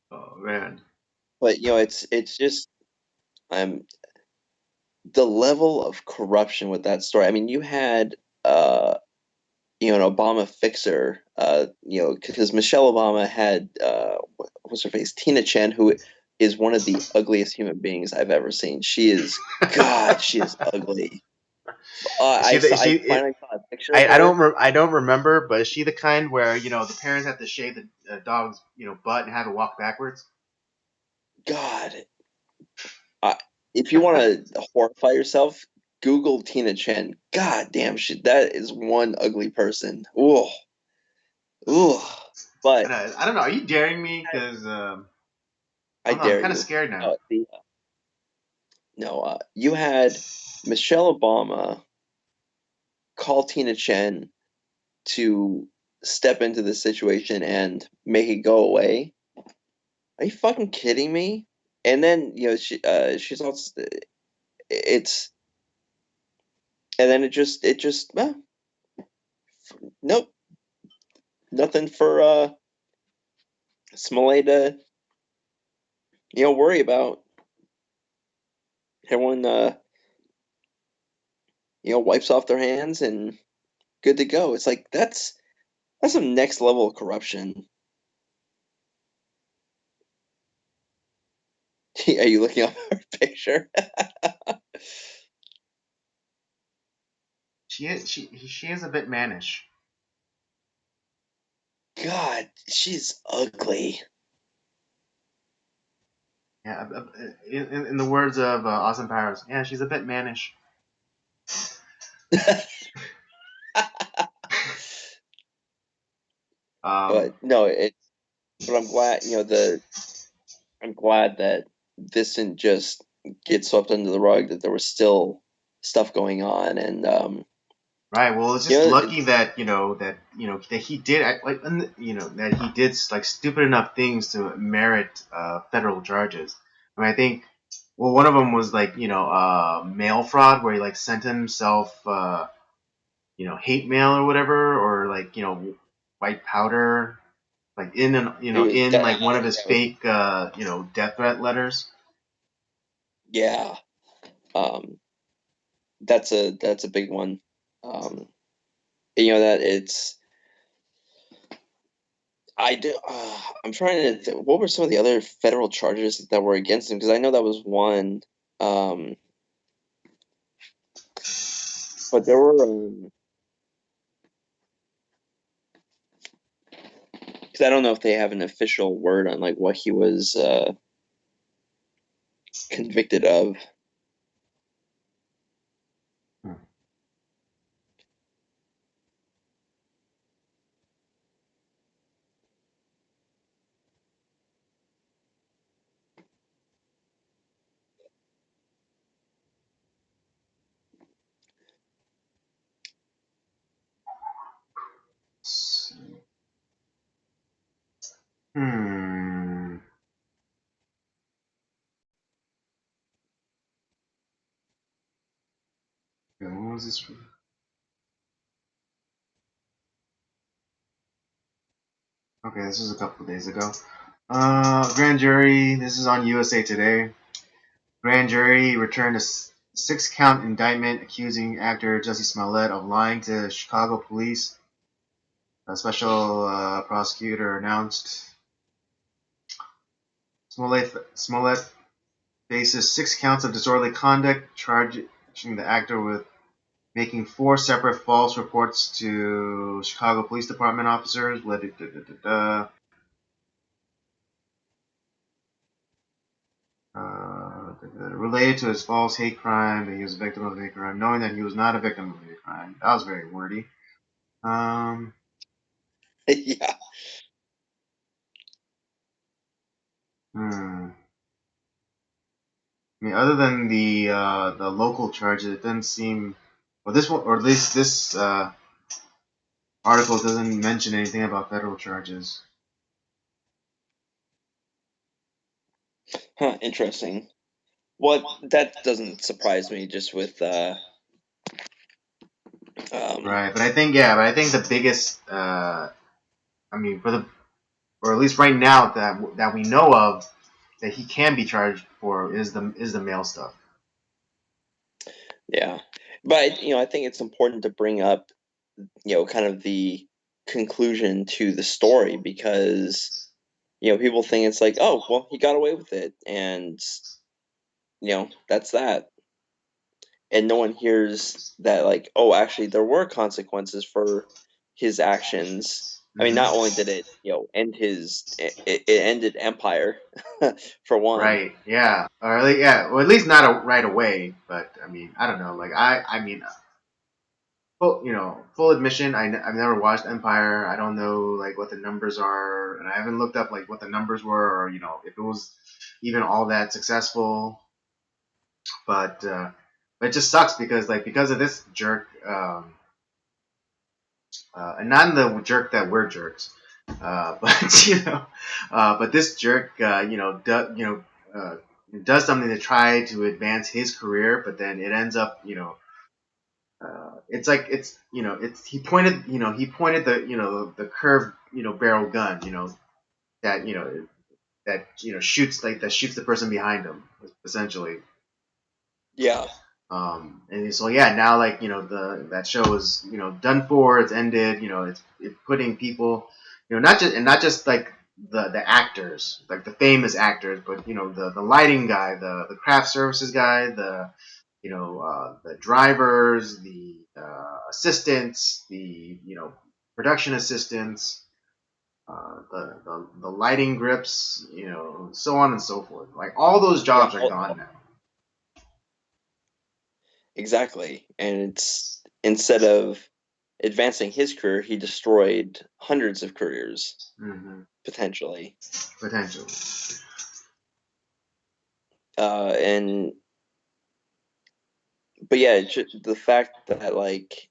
[SPEAKER 1] Oh man.
[SPEAKER 2] But it's just um the level of corruption with that story. I mean, you had uh an Obama fixer, because Michelle Obama had what's her face, Tina Chen, who is one of the ugliest human beings I've ever seen. She is God, she is ugly.
[SPEAKER 1] Is she the is she?
[SPEAKER 2] I
[SPEAKER 1] It,
[SPEAKER 2] finally saw a picture of her.
[SPEAKER 1] I don't remember, but is she the kind where the parents have to shave the dog's butt and have it walk backwards?
[SPEAKER 2] God, I, if you want to horrify yourself, Google Tina Chen. God damn, that is one ugly person. Ooh, ooh. But
[SPEAKER 1] I don't know. Are you daring me? Because I
[SPEAKER 2] I
[SPEAKER 1] don't know. I'm
[SPEAKER 2] dare
[SPEAKER 1] kind of
[SPEAKER 2] you.
[SPEAKER 1] scared now.
[SPEAKER 2] No, you had Michelle Obama call Tina Chen to step into the situation and make it go away. Are you fucking kidding me? And then she's also it's and then it just nope, nothing for Smollett to worry about. Everyone wipes off their hands and good to go. It's like that's some next level of corruption. Are you looking up her picture?
[SPEAKER 1] She is a bit mannish.
[SPEAKER 2] God, she's ugly.
[SPEAKER 1] Yeah, in the words of Austin Powers, yeah, she's a bit mannish. Um,
[SPEAKER 2] But no, but I'm glad, I'm glad that this didn't just get swept under the rug, that there was still stuff going on. And
[SPEAKER 1] right. Well, it's
[SPEAKER 2] you
[SPEAKER 1] just
[SPEAKER 2] know,
[SPEAKER 1] lucky that that he did like that he did like stupid enough things to merit federal charges. I mean, I think one of them was like mail fraud, where he like sent himself hate mail or whatever, or like white powder, like in like one of his fake death threat letters.
[SPEAKER 2] yeah, um, that's a big one. Um, that it's I do. I'm trying to. What were some of the other federal charges that were against him? Because I know that was one. Um, but there were. Because I don't know if they have an official word on like what he was convicted of.
[SPEAKER 1] Hmm. Okay, when was this? Okay, this was a couple of days ago. Grand jury. This is on USA Today. Grand jury returned a six-count indictment accusing actor Jussie Smollett of lying to Chicago police. A special prosecutor announced Smollett faces 6 counts of disorderly conduct, charging the actor with making 4 separate false reports to Chicago Police Department officers. Related to his false hate crime that he was a victim of a hate crime, knowing that he was not a victim of a hate crime. That was very wordy. Um,
[SPEAKER 2] Yeah.
[SPEAKER 1] hmm. I mean, other than the local charges, it doesn't seem. Well, this one, or at least this article doesn't mention anything about federal charges.
[SPEAKER 2] Huh, interesting. Well, that doesn't surprise me just with um
[SPEAKER 1] Right, but I think yeah, but I think the biggest, I mean, for the or at least right now that we know of that he can be charged for is the mail stuff.
[SPEAKER 2] yeah. But I think it's important to bring up, kind of the conclusion to the story because people think it's like, oh, well, he got away with it, and that's that. And no one hears that, like, oh, actually there were consequences for his actions. I mean, not only did it, end it ended empire for one.
[SPEAKER 1] Right. Yeah. Or yeah. Well, at least not right away. But I mean, I don't know. Like I mean, full admission. I've never watched Empire. I don't know like what the numbers are, and I haven't looked up like what the numbers were, or if it was even all that successful. But it just sucks because of this jerk, and not the jerk that we're jerks, but but this jerk, does something to try to advance his career, but then it ends up, it's like it's he pointed the curved barrel gun, that shoots the person behind him essentially.
[SPEAKER 2] Yeah,
[SPEAKER 1] And so yeah, now like that show is done for. It's ended. It's putting people, not just like the actors, like the famous actors, but the lighting guy, the craft services guy, the drivers, the assistants, the production assistants, the lighting grips, so on and so forth. Like all those
[SPEAKER 2] yeah,
[SPEAKER 1] jobs are gone now.
[SPEAKER 2] exactly. And it's instead of advancing his career, he destroyed hundreds of careers
[SPEAKER 1] Mm-hmm.
[SPEAKER 2] potentially.
[SPEAKER 1] Potentially.
[SPEAKER 2] And but yeah, the fact that like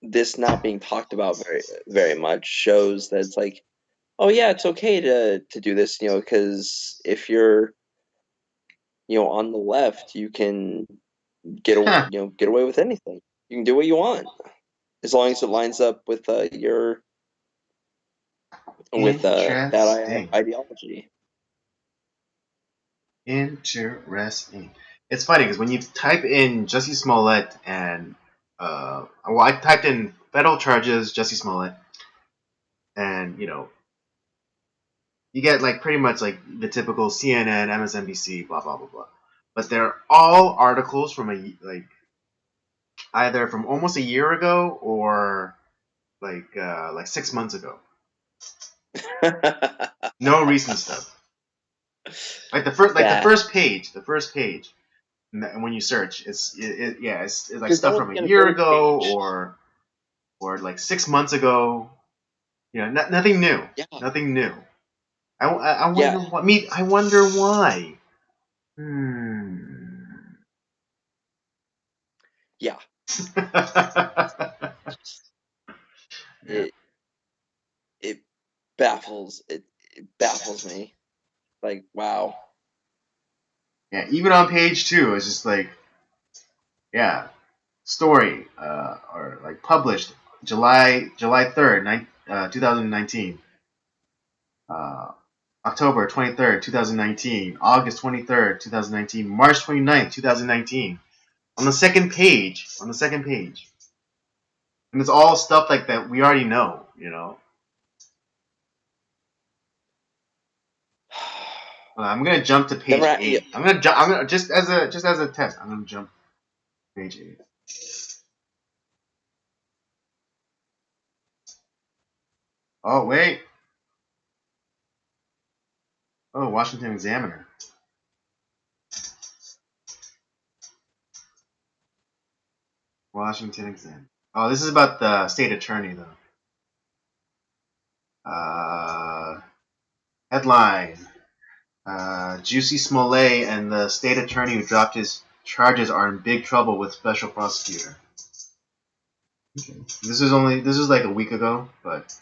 [SPEAKER 2] this not being talked about very very much shows that it's like, oh yeah, it's okay to do this, because if you're on the left, you can get away with anything. You can do what you want as long as it lines up with your with that
[SPEAKER 1] Interesting.
[SPEAKER 2] ideology.
[SPEAKER 1] Interesting. It's funny because when you type in Jussie Smollett and well, I typed in federal charges Jussie Smollett, and you get like pretty much like the typical CNN, MSNBC, blah blah blah blah. But they're all articles from either from almost a year ago or like 6 months ago. No recent stuff. The
[SPEAKER 2] That
[SPEAKER 1] first page. And when you search, it's like
[SPEAKER 2] because no
[SPEAKER 1] stuff
[SPEAKER 2] one's
[SPEAKER 1] from a
[SPEAKER 2] gonna go
[SPEAKER 1] year
[SPEAKER 2] to
[SPEAKER 1] ago
[SPEAKER 2] page.
[SPEAKER 1] or like 6 months ago. Nothing new.
[SPEAKER 2] Yeah,
[SPEAKER 1] Nothing new. I wonder
[SPEAKER 2] yeah,
[SPEAKER 1] what me. I wonder why. Hmm.
[SPEAKER 2] yeah.
[SPEAKER 1] Yeah.
[SPEAKER 2] It it it baffles me. Like, wow.
[SPEAKER 1] Yeah. Even on page 2, it's just like, yeah. story or like published July 3rd, 2019. Uh, October 23rd, 2019, August 23rd, 2019, March 29th, 2019. On the second page. And it's all stuff like that we already know, you know. I'm gonna jump to
[SPEAKER 2] The
[SPEAKER 1] page
[SPEAKER 2] yeah,
[SPEAKER 1] 8. I'm gonna just as a test. I'm gonna jump to page 8. Oh wait. Oh, Washington Examiner. Washington Examiner. Oh, this is about the state attorney though. Uh, Headline: Jussie Smollett and the state attorney who dropped his charges are in big trouble with special prosecutor. Okay. This is like a week ago, but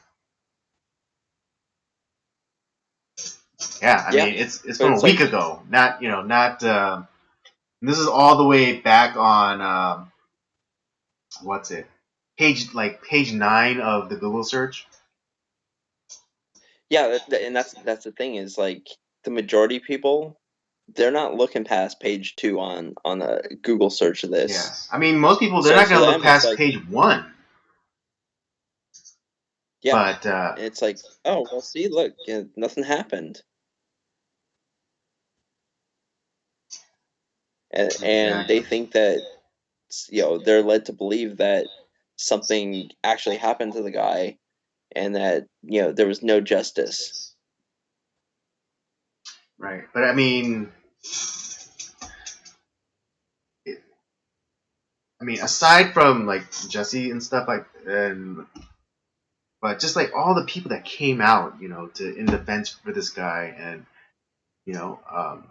[SPEAKER 1] yeah, I
[SPEAKER 2] yeah,
[SPEAKER 1] mean it's
[SPEAKER 2] but
[SPEAKER 1] from a
[SPEAKER 2] it's
[SPEAKER 1] week
[SPEAKER 2] like,
[SPEAKER 1] ago, not not. This is all the way back on what's it page 9 of the Google search.
[SPEAKER 2] yeah, and that's the thing is like the majority of people, they're not looking past page 2 on a Google search of this.
[SPEAKER 1] Yes, I mean most people they're
[SPEAKER 2] So
[SPEAKER 1] not
[SPEAKER 2] for
[SPEAKER 1] gonna look
[SPEAKER 2] them, it's
[SPEAKER 1] past
[SPEAKER 2] like,
[SPEAKER 1] page 1,
[SPEAKER 2] yeah,
[SPEAKER 1] but
[SPEAKER 2] it's like, oh well, see, look, nothing happened, and they
[SPEAKER 1] exactly.
[SPEAKER 2] think that they're led to believe that something actually happened to the guy and that there was no justice.
[SPEAKER 1] Right, but I mean, it, I mean, aside from like Jussie and stuff like, and but just like all the people that came out, to in defense for this guy, and you know, um,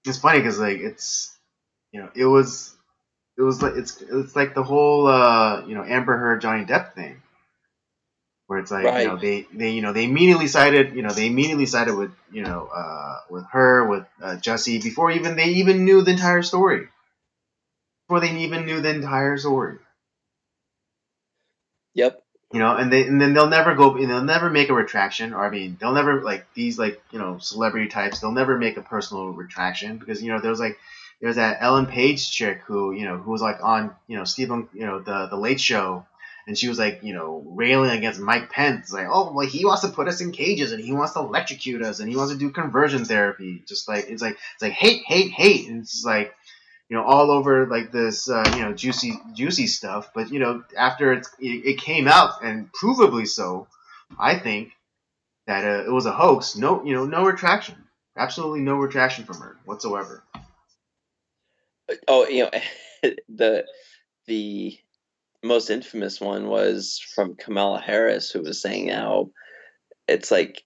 [SPEAKER 1] it's funny because like it was like it's like the whole Amber Heard Johnny Depp thing, where it's like
[SPEAKER 2] Right.
[SPEAKER 1] they immediately sided with with her with Jussie before even they even knew the entire story,
[SPEAKER 2] Yep.
[SPEAKER 1] and then they'll never make a retraction, or I mean they'll never like these like celebrity types, they'll never make a personal retraction because there's that Ellen Page chick who was like on Stephen the Late Show, and she was like railing against Mike Pence, like, oh well, he wants to put us in cages and he wants to electrocute us and he wants to do conversion therapy, just like it's like hate, and it's like all over like this, juicy stuff. But after it came out and provably so, I think that it was a hoax. No, no retraction. Absolutely no retraction from her whatsoever.
[SPEAKER 2] Oh, the the most infamous one was from Kamala Harris, who was saying how it's like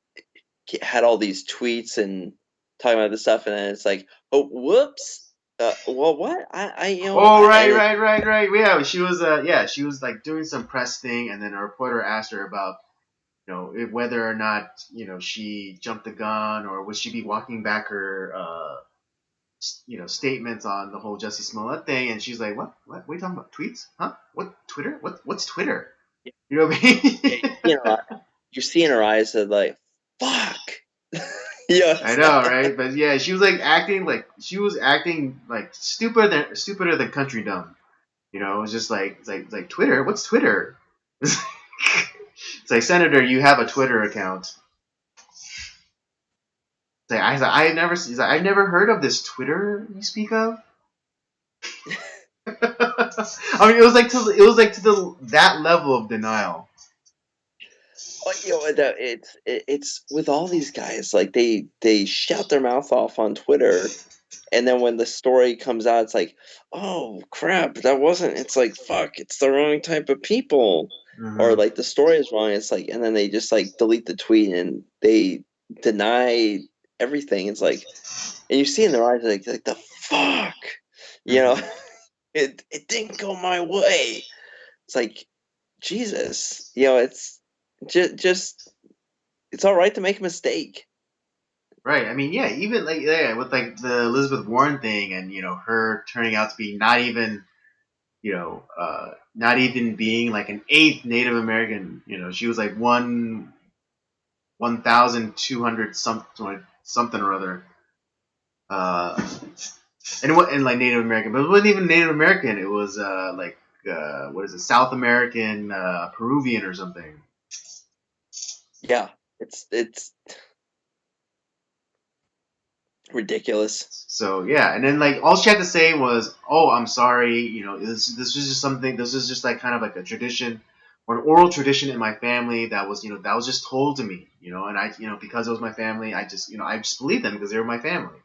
[SPEAKER 2] had all these tweets and talking about this stuff, and then it's like, oh, whoops. Well, what?
[SPEAKER 1] Oh, right,
[SPEAKER 2] And it,
[SPEAKER 1] right, right, right. Yeah, she was like doing some press thing, and then a reporter asked her about whether or not she jumped the gun, or would she be walking back her statements on the whole Jussie Smollett thing, and she's like, What are you talking about? Tweets? Huh? What Twitter? What's Twitter? You know what I
[SPEAKER 2] yeah,
[SPEAKER 1] mean?
[SPEAKER 2] you see in her eyes that like, fuck. Yeah,
[SPEAKER 1] I
[SPEAKER 2] it's
[SPEAKER 1] know,
[SPEAKER 2] not.
[SPEAKER 1] right? But yeah, she was acting like stupider than country dumb. It was just like it's like Twitter. What's Twitter? It's like, Senator, you have a Twitter account. It's like, I never heard of this Twitter you speak of. I mean, it was like to that level of denial.
[SPEAKER 2] Oh, it's with all these guys, like they shout their mouth off on Twitter, and then when the story comes out, it's like, oh crap, that wasn't. It's like, fuck, it's the wrong type of people, or
[SPEAKER 1] Hmm.
[SPEAKER 2] like the story is wrong. It's like, and then they just like delete the tweet and they deny everything. It's like, and you see in their eyes like the fuck, you know,
[SPEAKER 1] Hmm.
[SPEAKER 2] it didn't go my way. It's like, Jesus, it's just it's all right to make a mistake.
[SPEAKER 1] Right. I mean, yeah. Even like, yeah, with like the Elizabeth Warren thing, and her turning out to be not even. not even being like an eighth Native American. She was like 1,200 something or other. Uh, and like Native American, but it wasn't even Native American. It was like what is it, South American, Peruvian or something.
[SPEAKER 2] Yeah, it's ridiculous.
[SPEAKER 1] So yeah, and then like all she had to say was, "Oh, I'm sorry. This was just something. This was just like kind of like a tradition, or an oral tradition in my family that was just told to me. And because it was my family, I just believed them because they were my family.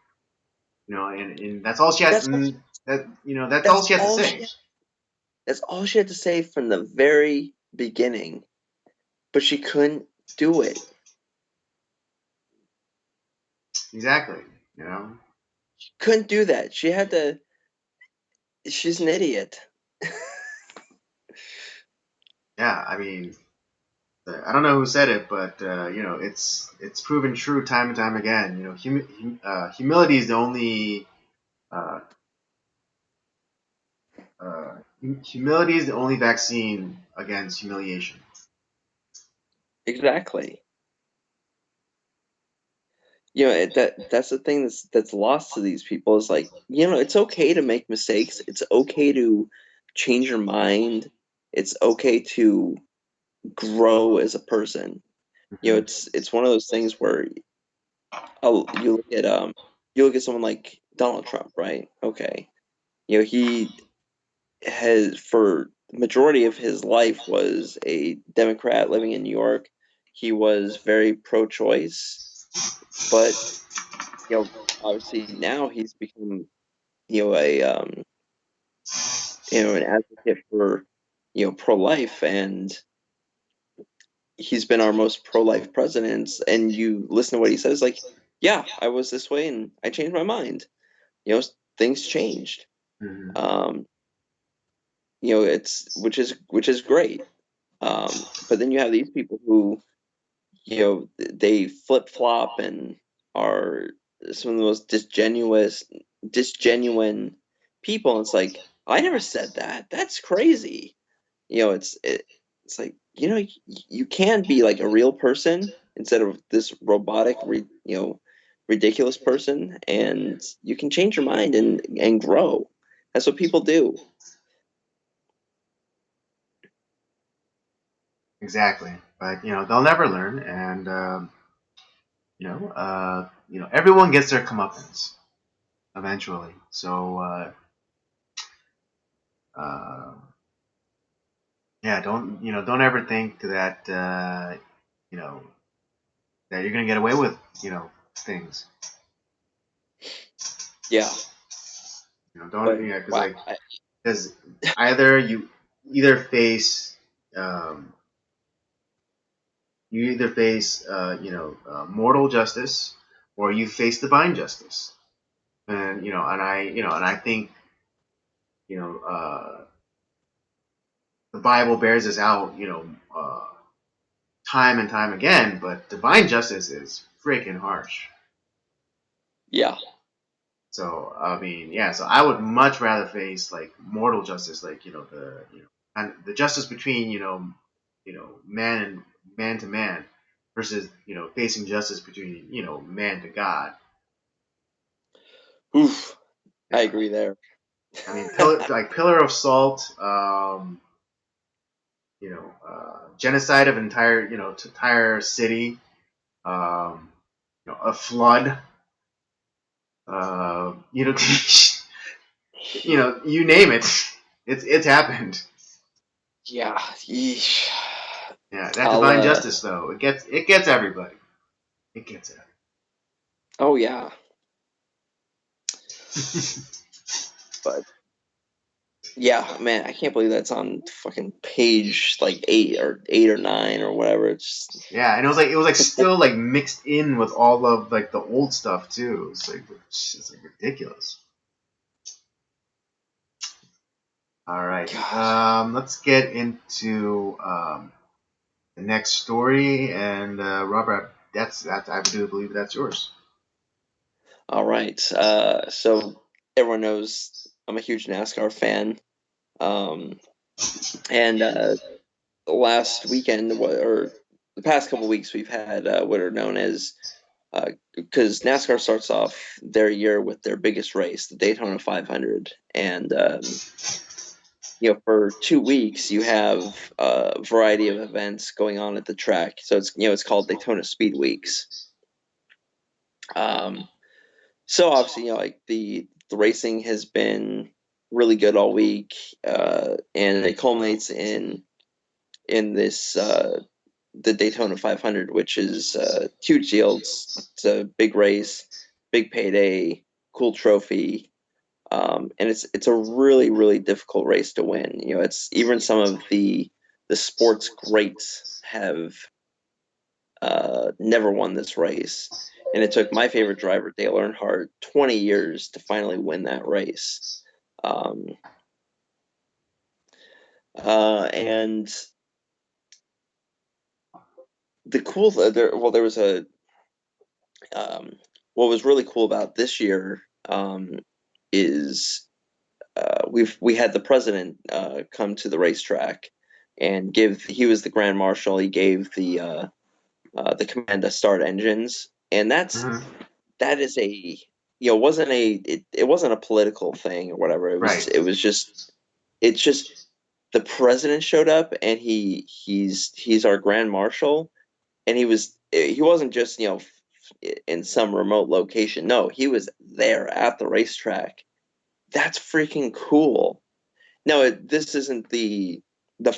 [SPEAKER 1] And that's all she had.
[SPEAKER 2] That's all,
[SPEAKER 1] And that's all
[SPEAKER 2] that's
[SPEAKER 1] she had to
[SPEAKER 2] all
[SPEAKER 1] say.
[SPEAKER 2] that's all she had to say from the very beginning, but she couldn't do it.
[SPEAKER 1] Exactly. You know.
[SPEAKER 2] Couldn't do that. She's an idiot.
[SPEAKER 1] Yeah. I mean, I don't know who said it, but it's proven true time and time again. Humility is the only uh, humility is the only vaccine against humiliation.
[SPEAKER 2] Exactly. That's the thing that's lost to these people is like, it's okay to make mistakes. It's okay to change your mind. It's okay to grow as a person.
[SPEAKER 1] Hmm.
[SPEAKER 2] It's one of those things where oh, you look at someone like Donald Trump, right? Okay. He has for the majority of his life was a Democrat living in New York. He was very pro-choice, but you know, obviously now he's become a an advocate for pro-life, and he's been our most pro-life president. And you listen to what he says, like, yeah, I was this way and I changed my mind. You know, things changed.
[SPEAKER 1] Hmm.
[SPEAKER 2] Um, it's which is great. But then you have these people who they flip flop and are some of the most disgenuine people. And it's like, I never said that. That's crazy. It's like, you can be like a real person instead of this robotic, ridiculous person, and you can change your mind and grow. That's what people do.
[SPEAKER 1] Exactly, but they'll never learn, and everyone gets their comeuppance eventually. So uh, yeah, don't ever think that you know that you're gonna get away with things.
[SPEAKER 2] Yeah,
[SPEAKER 1] Don't
[SPEAKER 2] but
[SPEAKER 1] because
[SPEAKER 2] wow,
[SPEAKER 1] like because either either face um, you either face mortal justice or you face divine justice, and I think you know the Bible bears this out time and time again, but divine justice is freaking harsh.
[SPEAKER 2] yeah,
[SPEAKER 1] So I mean, yeah. So I would much rather face like mortal justice, like and the justice between man and man to man, versus facing justice between man to God.
[SPEAKER 2] oof, I
[SPEAKER 1] Yeah,
[SPEAKER 2] agree there.
[SPEAKER 1] I mean, pillar of salt, genocide of entire city, a flood, you name it, it's happened.
[SPEAKER 2] Yeah, yeesh.
[SPEAKER 1] Yeah, that
[SPEAKER 2] I'll
[SPEAKER 1] divine justice though, it gets everybody. It gets
[SPEAKER 2] oh yeah,
[SPEAKER 1] everybody.
[SPEAKER 2] but yeah, man, I can't believe that's on fucking page like eight or nine or whatever. It's
[SPEAKER 1] Yeah, and it was like still like mixed in with all of like the old stuff too. It's like ridiculous. All right,
[SPEAKER 2] God.
[SPEAKER 1] let's get into the next story, and Robert, that's I do believe that's yours.
[SPEAKER 2] All right. So everyone knows I'm a huge NASCAR fan. Um, and last weekend, or the past couple weeks, we've had what are known as, because NASCAR starts off their year with their biggest race, the Daytona 500, and for 2 weeks you have a variety of events going on at the track. So it's called Daytona Speed Weeks. Um, so obviously, like the racing has been really good all week, and it culminates in this the Daytona 500, which is a huge deal. It's a big race, big payday, cool trophy, and it's a really really difficult race to win. It's even some of the sports greats have never won this race, and it took my favorite driver, Dale Earnhardt, 20 years to finally win that race. Um, and the cool there was a what was really cool about this year, is we had the president come to the racetrack and he was the grand marshal. He gave the command to start engines, and
[SPEAKER 1] Hmm.
[SPEAKER 2] that is it wasn't a political thing or whatever.
[SPEAKER 1] Right.
[SPEAKER 2] It's just the president showed up, and he's our grand marshal, and he wasn't just in some remote location. No, he was there at the racetrack. That's freaking cool. No, this isn't the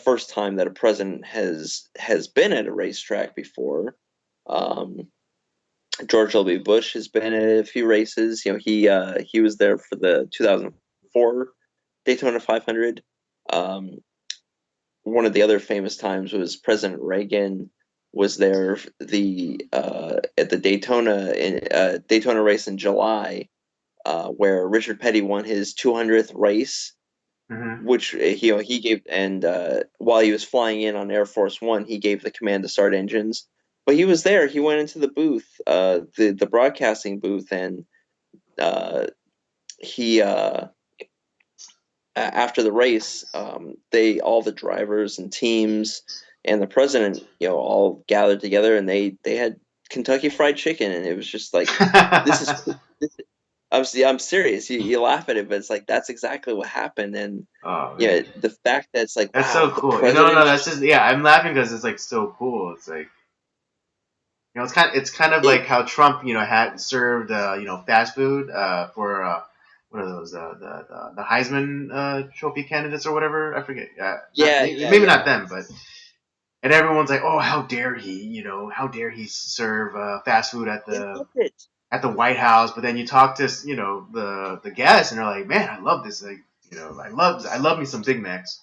[SPEAKER 2] first time that a president has been at a racetrack before. Um, George W. Bush has been at a few races. He was there for the 2004 Daytona 500. Um, One of the other famous times was President Reagan was there at the Daytona race in July, where Richard Petty won his 200th race,
[SPEAKER 1] Hmm.
[SPEAKER 2] which he gave, and while he was flying in on Air Force One, he gave the command to start engines. But he was there. He went into the booth, the broadcasting booth, and he after the race, they all the drivers and teams and the president, all gathered together, and they had Kentucky Fried Chicken, and it was just like, this is cool. I'm serious. You laugh at it, but it's like that's exactly what happened, and
[SPEAKER 1] Oh man,
[SPEAKER 2] yeah, the fact that it's like,
[SPEAKER 1] that's
[SPEAKER 2] wow,
[SPEAKER 1] so
[SPEAKER 2] the
[SPEAKER 1] cool. No,
[SPEAKER 2] president.
[SPEAKER 1] that's just yeah. I'm laughing because it's like so cool. It's like it's kind of
[SPEAKER 2] It,
[SPEAKER 1] like how Trump had served fast food for what are those the Heisman Trophy candidates or whatever I forget. Not
[SPEAKER 2] yeah,
[SPEAKER 1] maybe,
[SPEAKER 2] yeah,
[SPEAKER 1] maybe
[SPEAKER 2] yeah.
[SPEAKER 1] not them, but and everyone's like, oh, how dare he? How dare he serve fast food at
[SPEAKER 2] They
[SPEAKER 1] the
[SPEAKER 2] loved it.
[SPEAKER 1] White House? But then you talk to the guests, and they're like, man, I love this. Like, I love me some Big Macs.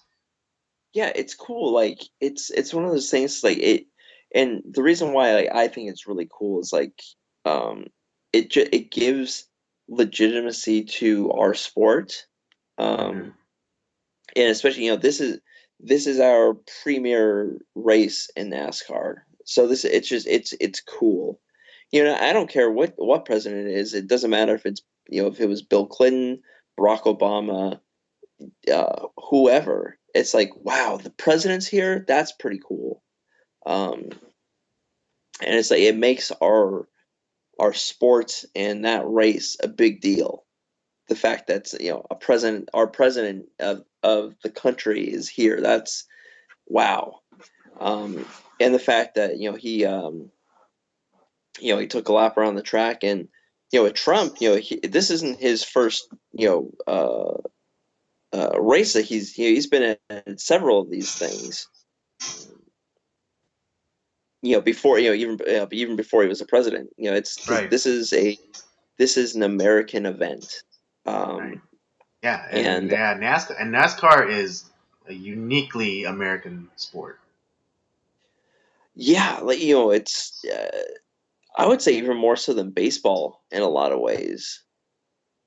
[SPEAKER 2] Yeah, it's cool. Like it's one of those things, like it, and the reason why, like, I think it's really cool is like, um it gives legitimacy to our sport.
[SPEAKER 1] Hmm.
[SPEAKER 2] Um and especially, this is our premier race in NASCAR. So it's cool. I don't care what president it is. It doesn't matter if it was Bill Clinton, Barack Obama, whoever. It's like, wow, the president's here. That's pretty cool. Um, and it's like, it makes our sports and that race a big deal. The fact that our president of the country is here. That's wow. Um, and the fact that he took a lap around the track, and with Trump, this isn't his first race. That he's been at several of these things. Before, even before he was a president.
[SPEAKER 1] Right.
[SPEAKER 2] This is an American event.
[SPEAKER 1] Right.
[SPEAKER 2] Um,
[SPEAKER 1] Yeah, and
[SPEAKER 2] and
[SPEAKER 1] yeah, NASCAR is a uniquely American sport.
[SPEAKER 2] yeah, like, it's I would say even more so than baseball in a lot of ways.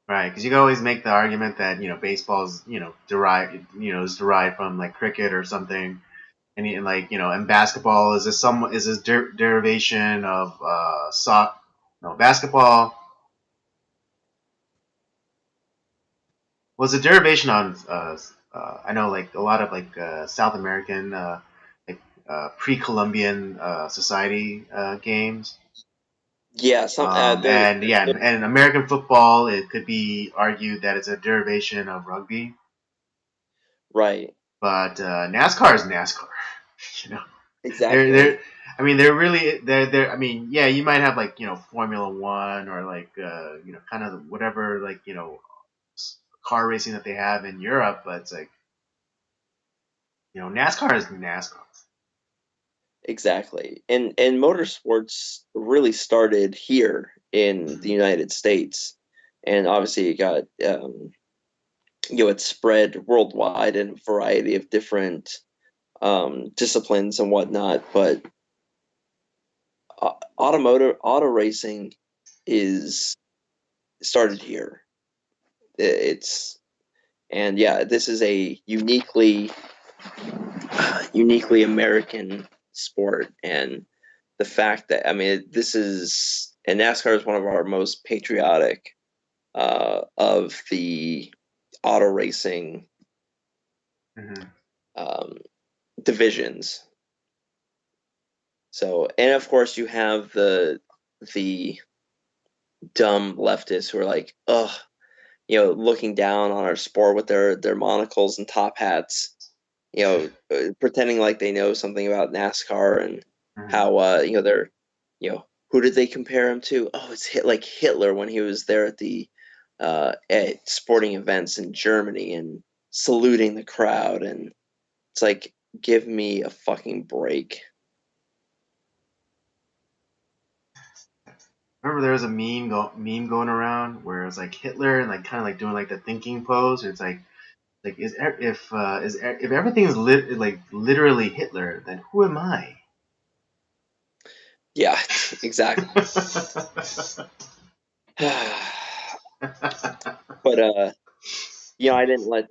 [SPEAKER 1] Right, because you can always make the argument that baseball's is derived from like cricket or something, and like and basketball is this derivation of no, basketball was a derivation on I know like a lot of like South American like pre-Columbian society games.
[SPEAKER 2] Yeah,
[SPEAKER 1] And yeah, and American football, it could be argued that it's a derivation of rugby,
[SPEAKER 2] right,
[SPEAKER 1] but NASCAR is NASCAR. You know, they're
[SPEAKER 2] exactly,
[SPEAKER 1] I mean, they're really they're. I mean, yeah, you might have like Formula One or like kind of whatever like car racing that they have in Europe, but it's like NASCAR is NASCAR.
[SPEAKER 2] exactly. And motorsports really started here in the
[SPEAKER 1] Mm-hmm.
[SPEAKER 2] United States, and obviously it got it spread worldwide in a variety of different disciplines and whatnot. But auto racing is started here. It's and yeah, this is a uniquely American sport, and the fact that I mean this is and NASCAR is one of our most patriotic of the auto racing
[SPEAKER 1] Mm-hmm.
[SPEAKER 2] um, divisions. So, and of course, you have the dumb leftists who are like, ugh, looking down on our sport with their monocles and top hats, pretending like they know something about NASCAR and
[SPEAKER 1] Mm-hmm.
[SPEAKER 2] how they're who did they compare him to? Oh, it's like Hitler when he was there at sporting events in Germany and saluting the crowd, and it's like, give me a fucking break.
[SPEAKER 1] Remember there was a meme going around where it was like Hitler and like kind of like doing like the thinking pose. It's like if everything is like literally Hitler, then who am I?
[SPEAKER 2] Yeah, exactly. But I didn't let,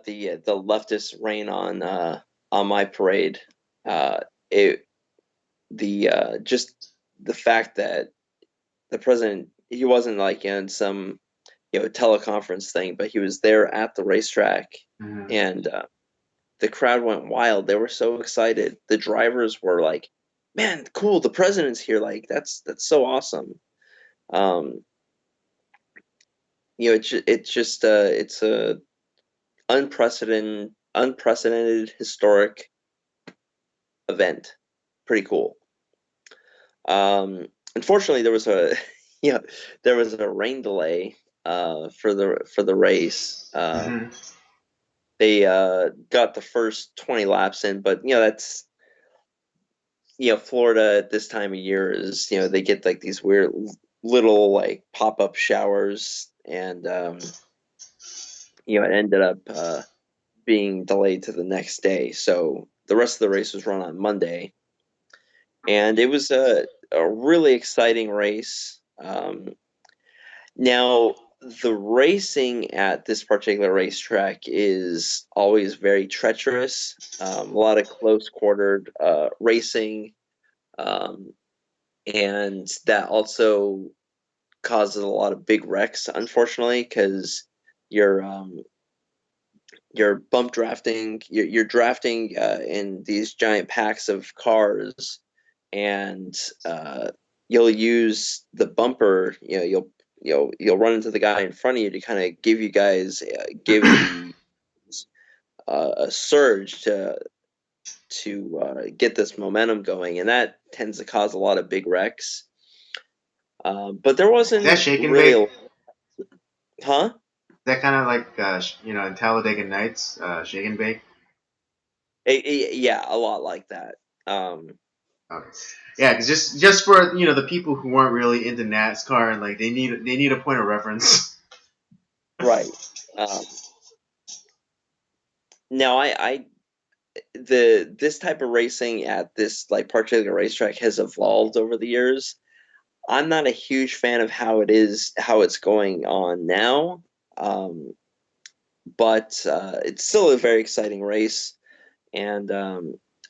[SPEAKER 2] the leftists rain on my parade. It the Just the fact that the president, he wasn't like in some teleconference thing, but he was there at the racetrack,
[SPEAKER 1] Mhm.
[SPEAKER 2] and the crowd went wild. They were so excited. The drivers were like, "Man, cool! The president's here! Like that's so awesome." Um, it's just it's a unprecedented historic event. Pretty cool. Unfortunately, there was a yeah, there was a rain delay for the race.
[SPEAKER 1] Mhm.
[SPEAKER 2] They got the first 20 laps in, but that's Florida at this time of year is they get like these weird little like pop-up showers, and it ended up being delayed to the next day. So the rest of the race was run on Monday, and it was a really exciting race. Now, the racing at this particular racetrack is always very treacherous. A lot of close quartered racing, um, and that also causes a lot of big wrecks, unfortunately, because you're you're bump drafting, you're drafting in these giant packs of cars, and you'll use the bumper. You'll run into the guy in front of you to kind of give you guys give the a surge to get this momentum going, and that tends to cause a lot of big wrecks. But there
[SPEAKER 1] Is that
[SPEAKER 2] wasn't
[SPEAKER 1] shake and
[SPEAKER 2] really
[SPEAKER 1] bake?
[SPEAKER 2] a
[SPEAKER 1] Is
[SPEAKER 2] huh?
[SPEAKER 1] that kind of like in Talladega Nights, shake and bake?
[SPEAKER 2] Yeah, a lot like that. Um,
[SPEAKER 1] Okay. Yeah, because just for the people who aren't really into NASCAR and like they need a point of reference.
[SPEAKER 2] right. Um, Now, the this type of racing at this like particular racetrack has evolved over the years. I'm not a huge fan of how it's going on now, um, but it's still a very exciting race. And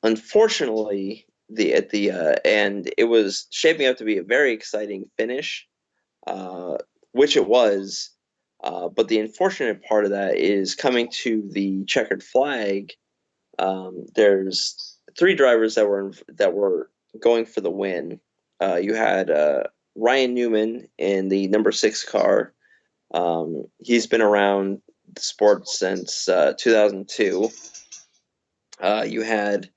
[SPEAKER 2] unfortunately, the at the and it was shaping up to be a very exciting finish, uh, which it was. But the unfortunate part of that is coming to the checkered flag. There's three drivers that were going for the win. You had Ryan Newman in the number 6 car. He's been around the sport since 2002. You had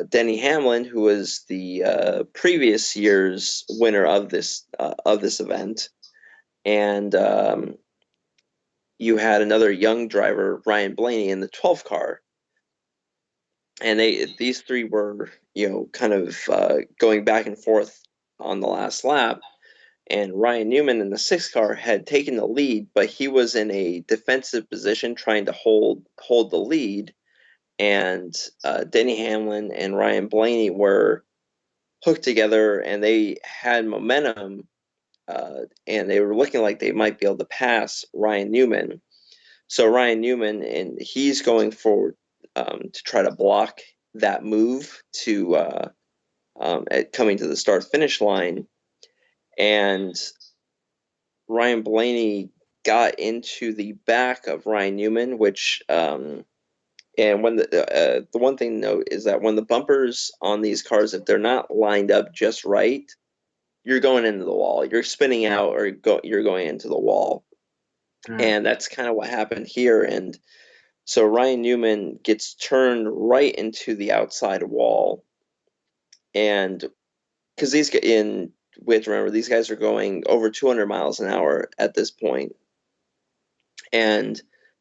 [SPEAKER 2] Denny Hamlin, who was the previous year's winner of this event, and you had another young driver, Ryan Blaney, in the 12 car. And these three were, kind of going back and forth on the last lap. And Ryan Newman in the 6 car had taken the lead, but he was in a defensive position trying to hold the lead. And Denny Hamlin and Ryan Blaney were hooked together, and they had momentum, and they were looking like they might be able to pass Ryan Newman. So Ryan Newman, and he's going forward to try to block that move to at coming to the start finish line, and Ryan Blaney got into the back of Ryan Newman, which and when the one thing to note is that when the bumpers on these cars, if they're not lined up just right, you're going into the wall. You're spinning out, or you're going into the wall,
[SPEAKER 1] Hmm.
[SPEAKER 2] and that's kind of what happened here. And so Ryan Newman gets turned right into the outside wall, and because we have to remember these guys are going over 200 miles an hour at this point, and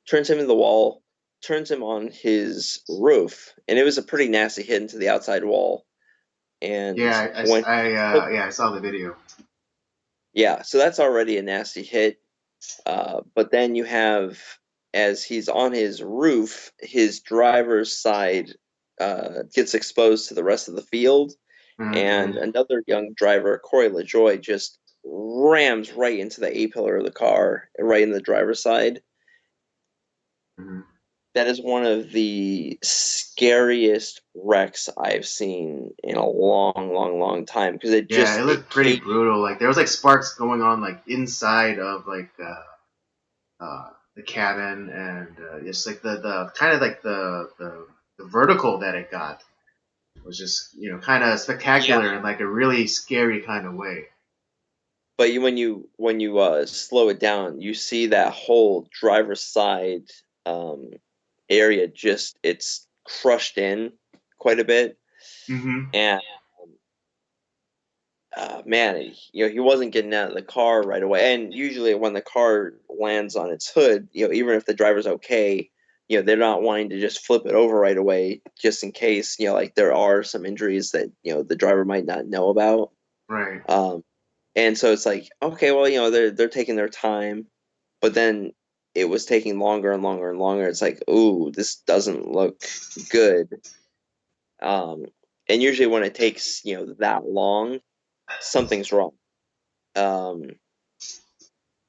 [SPEAKER 2] turns him into the wall, turns him on his roof, and it was a pretty nasty hit into the outside wall. And
[SPEAKER 1] Yeah,
[SPEAKER 2] when
[SPEAKER 1] yeah, I saw the video.
[SPEAKER 2] yeah, so that's already a nasty hit. But then you have, as he's on his roof, his driver's side gets exposed to the rest of the field, and
[SPEAKER 1] Mm-hmm.
[SPEAKER 2] another young driver, Corey LaJoy, just rams right into the A pillar of the car, right in the driver's side.
[SPEAKER 1] Hmm.
[SPEAKER 2] That is one of the scariest wrecks I've seen in a long, long, long time because
[SPEAKER 1] Yeah, it
[SPEAKER 2] it
[SPEAKER 1] looked pretty
[SPEAKER 2] caged.
[SPEAKER 1] brutal. Like there was like sparks going on like inside of like the cabin, and just like the kind of like the vertical that it got was just kind of
[SPEAKER 2] Yeah,
[SPEAKER 1] spectacular in like a really scary kind of way.
[SPEAKER 2] but when you slow it down, you see that whole driver's side um, area just it's crushed in quite a bit,
[SPEAKER 1] Mm-hmm.
[SPEAKER 2] and man, he wasn't getting out of the car right away. And usually, when the car lands on its hood, even if the driver's okay, they're not wanting to just flip it over right away, just in case, like there are some injuries that the driver might not know about.
[SPEAKER 1] Right.
[SPEAKER 2] Um, and so it's like, okay, well, they're taking their time, but then it was taking longer and longer and longer. It's like, ooh, this doesn't look good. Um, and usually, when it takes that long, something's wrong. Um,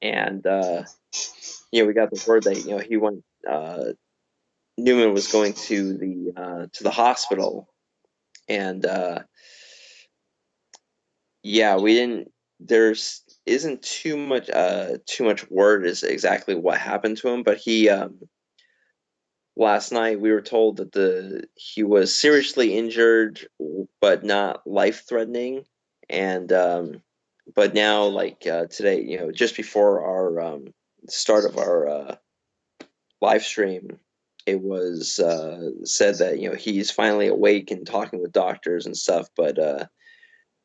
[SPEAKER 2] and we got the word that he went. Newman was going to the hospital, and yeah, we didn't. There's isn't too much word as exactly what happened to him, but he last night we were told that the he was seriously injured, but not life threatening, and but now like today, just before our start of our live stream, it was said that he's finally awake and talking with doctors and stuff. But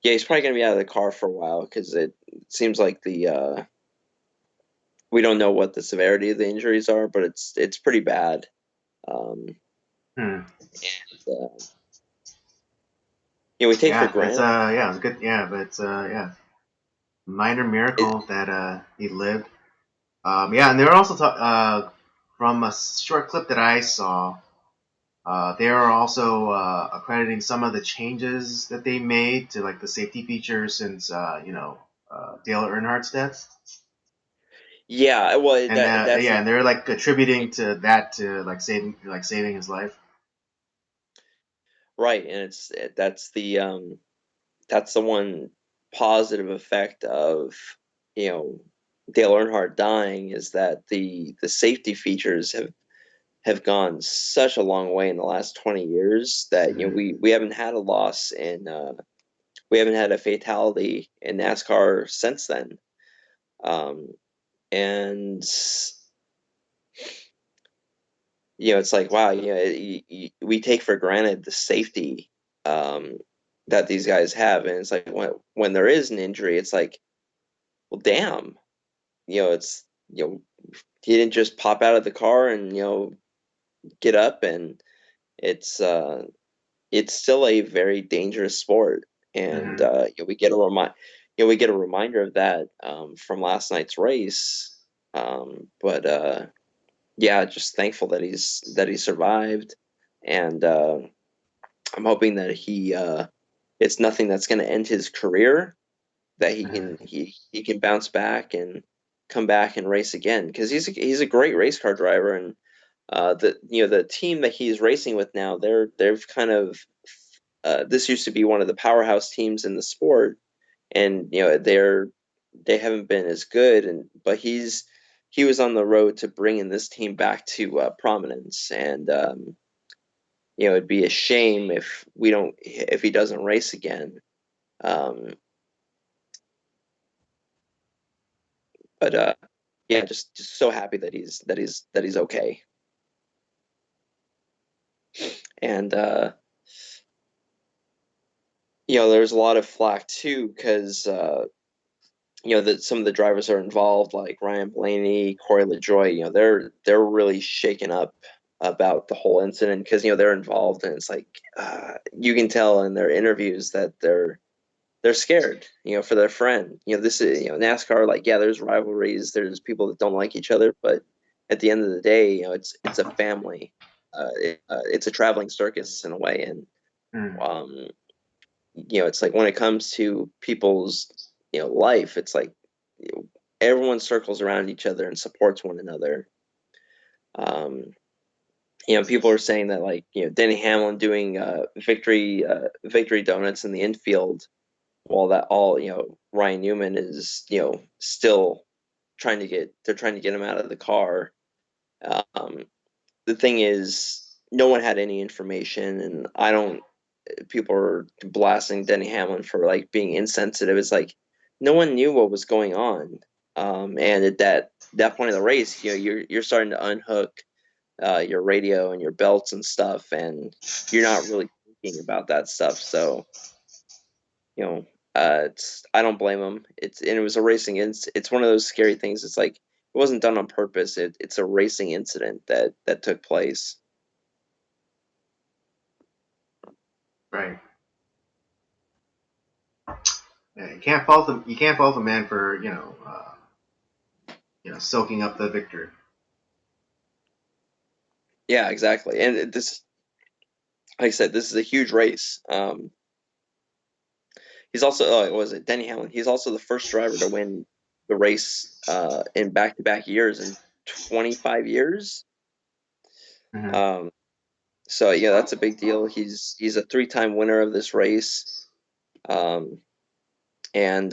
[SPEAKER 2] yeah, he's probably gonna be out of the car for a while because it seems like the we don't know what the severity of the injuries are, but it's pretty bad. Um,
[SPEAKER 1] Hmm.
[SPEAKER 2] uh, we take for
[SPEAKER 1] Yeah, that's
[SPEAKER 2] granted.
[SPEAKER 1] yeah, it was good. Yeah, but it's yeah, minor
[SPEAKER 2] It,
[SPEAKER 1] miracle that he lived. Yeah, and they were also from a short clip that I saw. They are also accrediting some of the changes that they made to like the safety features since Dale Earnhardt's death,
[SPEAKER 2] yeah, well,
[SPEAKER 1] and
[SPEAKER 2] that's
[SPEAKER 1] yeah,
[SPEAKER 2] the
[SPEAKER 1] and they're like attributing to that to like saving his life.
[SPEAKER 2] right, and that's the one positive effect of you know Dale Earnhardt dying is that the safety features have gone such a long way in the last 20 years that
[SPEAKER 1] Mhm.
[SPEAKER 2] we haven't had a loss in we haven't had a fatality in NASCAR since then. Um, and it's like, wow, we take for granted the safety um, that these guys have, and it's like when there is an injury, it's like, well, damn, it's he didn't just pop out of the car and get up, and it's it's still a very dangerous sport, and
[SPEAKER 1] Mhm.
[SPEAKER 2] we get a reminder of that from last night's race. But yeah, just thankful that he survived, and I'm hoping that it's nothing that's going to end his career. That
[SPEAKER 1] Mhm.
[SPEAKER 2] he can bounce back and come back and race again because he's a great race car driver, and the team that he's racing with now, they've kind of this used to be one of the powerhouse teams in the sport, and they haven't been as good, and but he was on the road to bringing this team back to prominence, and it'd be a shame if he doesn't race again. Um, but yeah, just so happy that he's okay, and there's a lot of flack too because that some of the drivers are involved, like Ryan Blaney, Corey LaJoy. They're really shaken up about the whole incident because they're involved, and it's like you can tell in their interviews that they're scared, for their friend. This is NASCAR. Like, yeah, there's rivalries, there's people that don't like each other, but at the end of the day, it's a family. It's a traveling circus in a way, and
[SPEAKER 1] Mhm.
[SPEAKER 2] um, it's like when it comes to people's, life, it's like everyone circles around each other and supports one another. Um, people are saying that like, Denny Hamlin doing victory donuts in the infield while that all, Ryan Newman is, still they're trying to get him out of the car. Um, the thing is, no one had any information, and I don't people are blasting Denny Hamlin for like being insensitive. It's like no one knew what was going on, and at that point of the race, you're starting to unhook your radio and your belts and stuff, and you're not really thinking about that stuff. So you know, it's I don't blame him. It was a racing. It's one of those scary things. It's like it wasn't done on purpose. It's a racing incident that took place.
[SPEAKER 1] Right. Yeah, you can't fault them. You can't fault the man for soaking up the victory.
[SPEAKER 2] Yeah, exactly. And this, like I said, this is a huge race. He's also, was it Denny Hamlin? He's also the first driver to win the race in back-to-back years in 25 years.
[SPEAKER 1] Mhm.
[SPEAKER 2] Um, so yeah, that's a big deal. He's a three-time winner of this race, um, and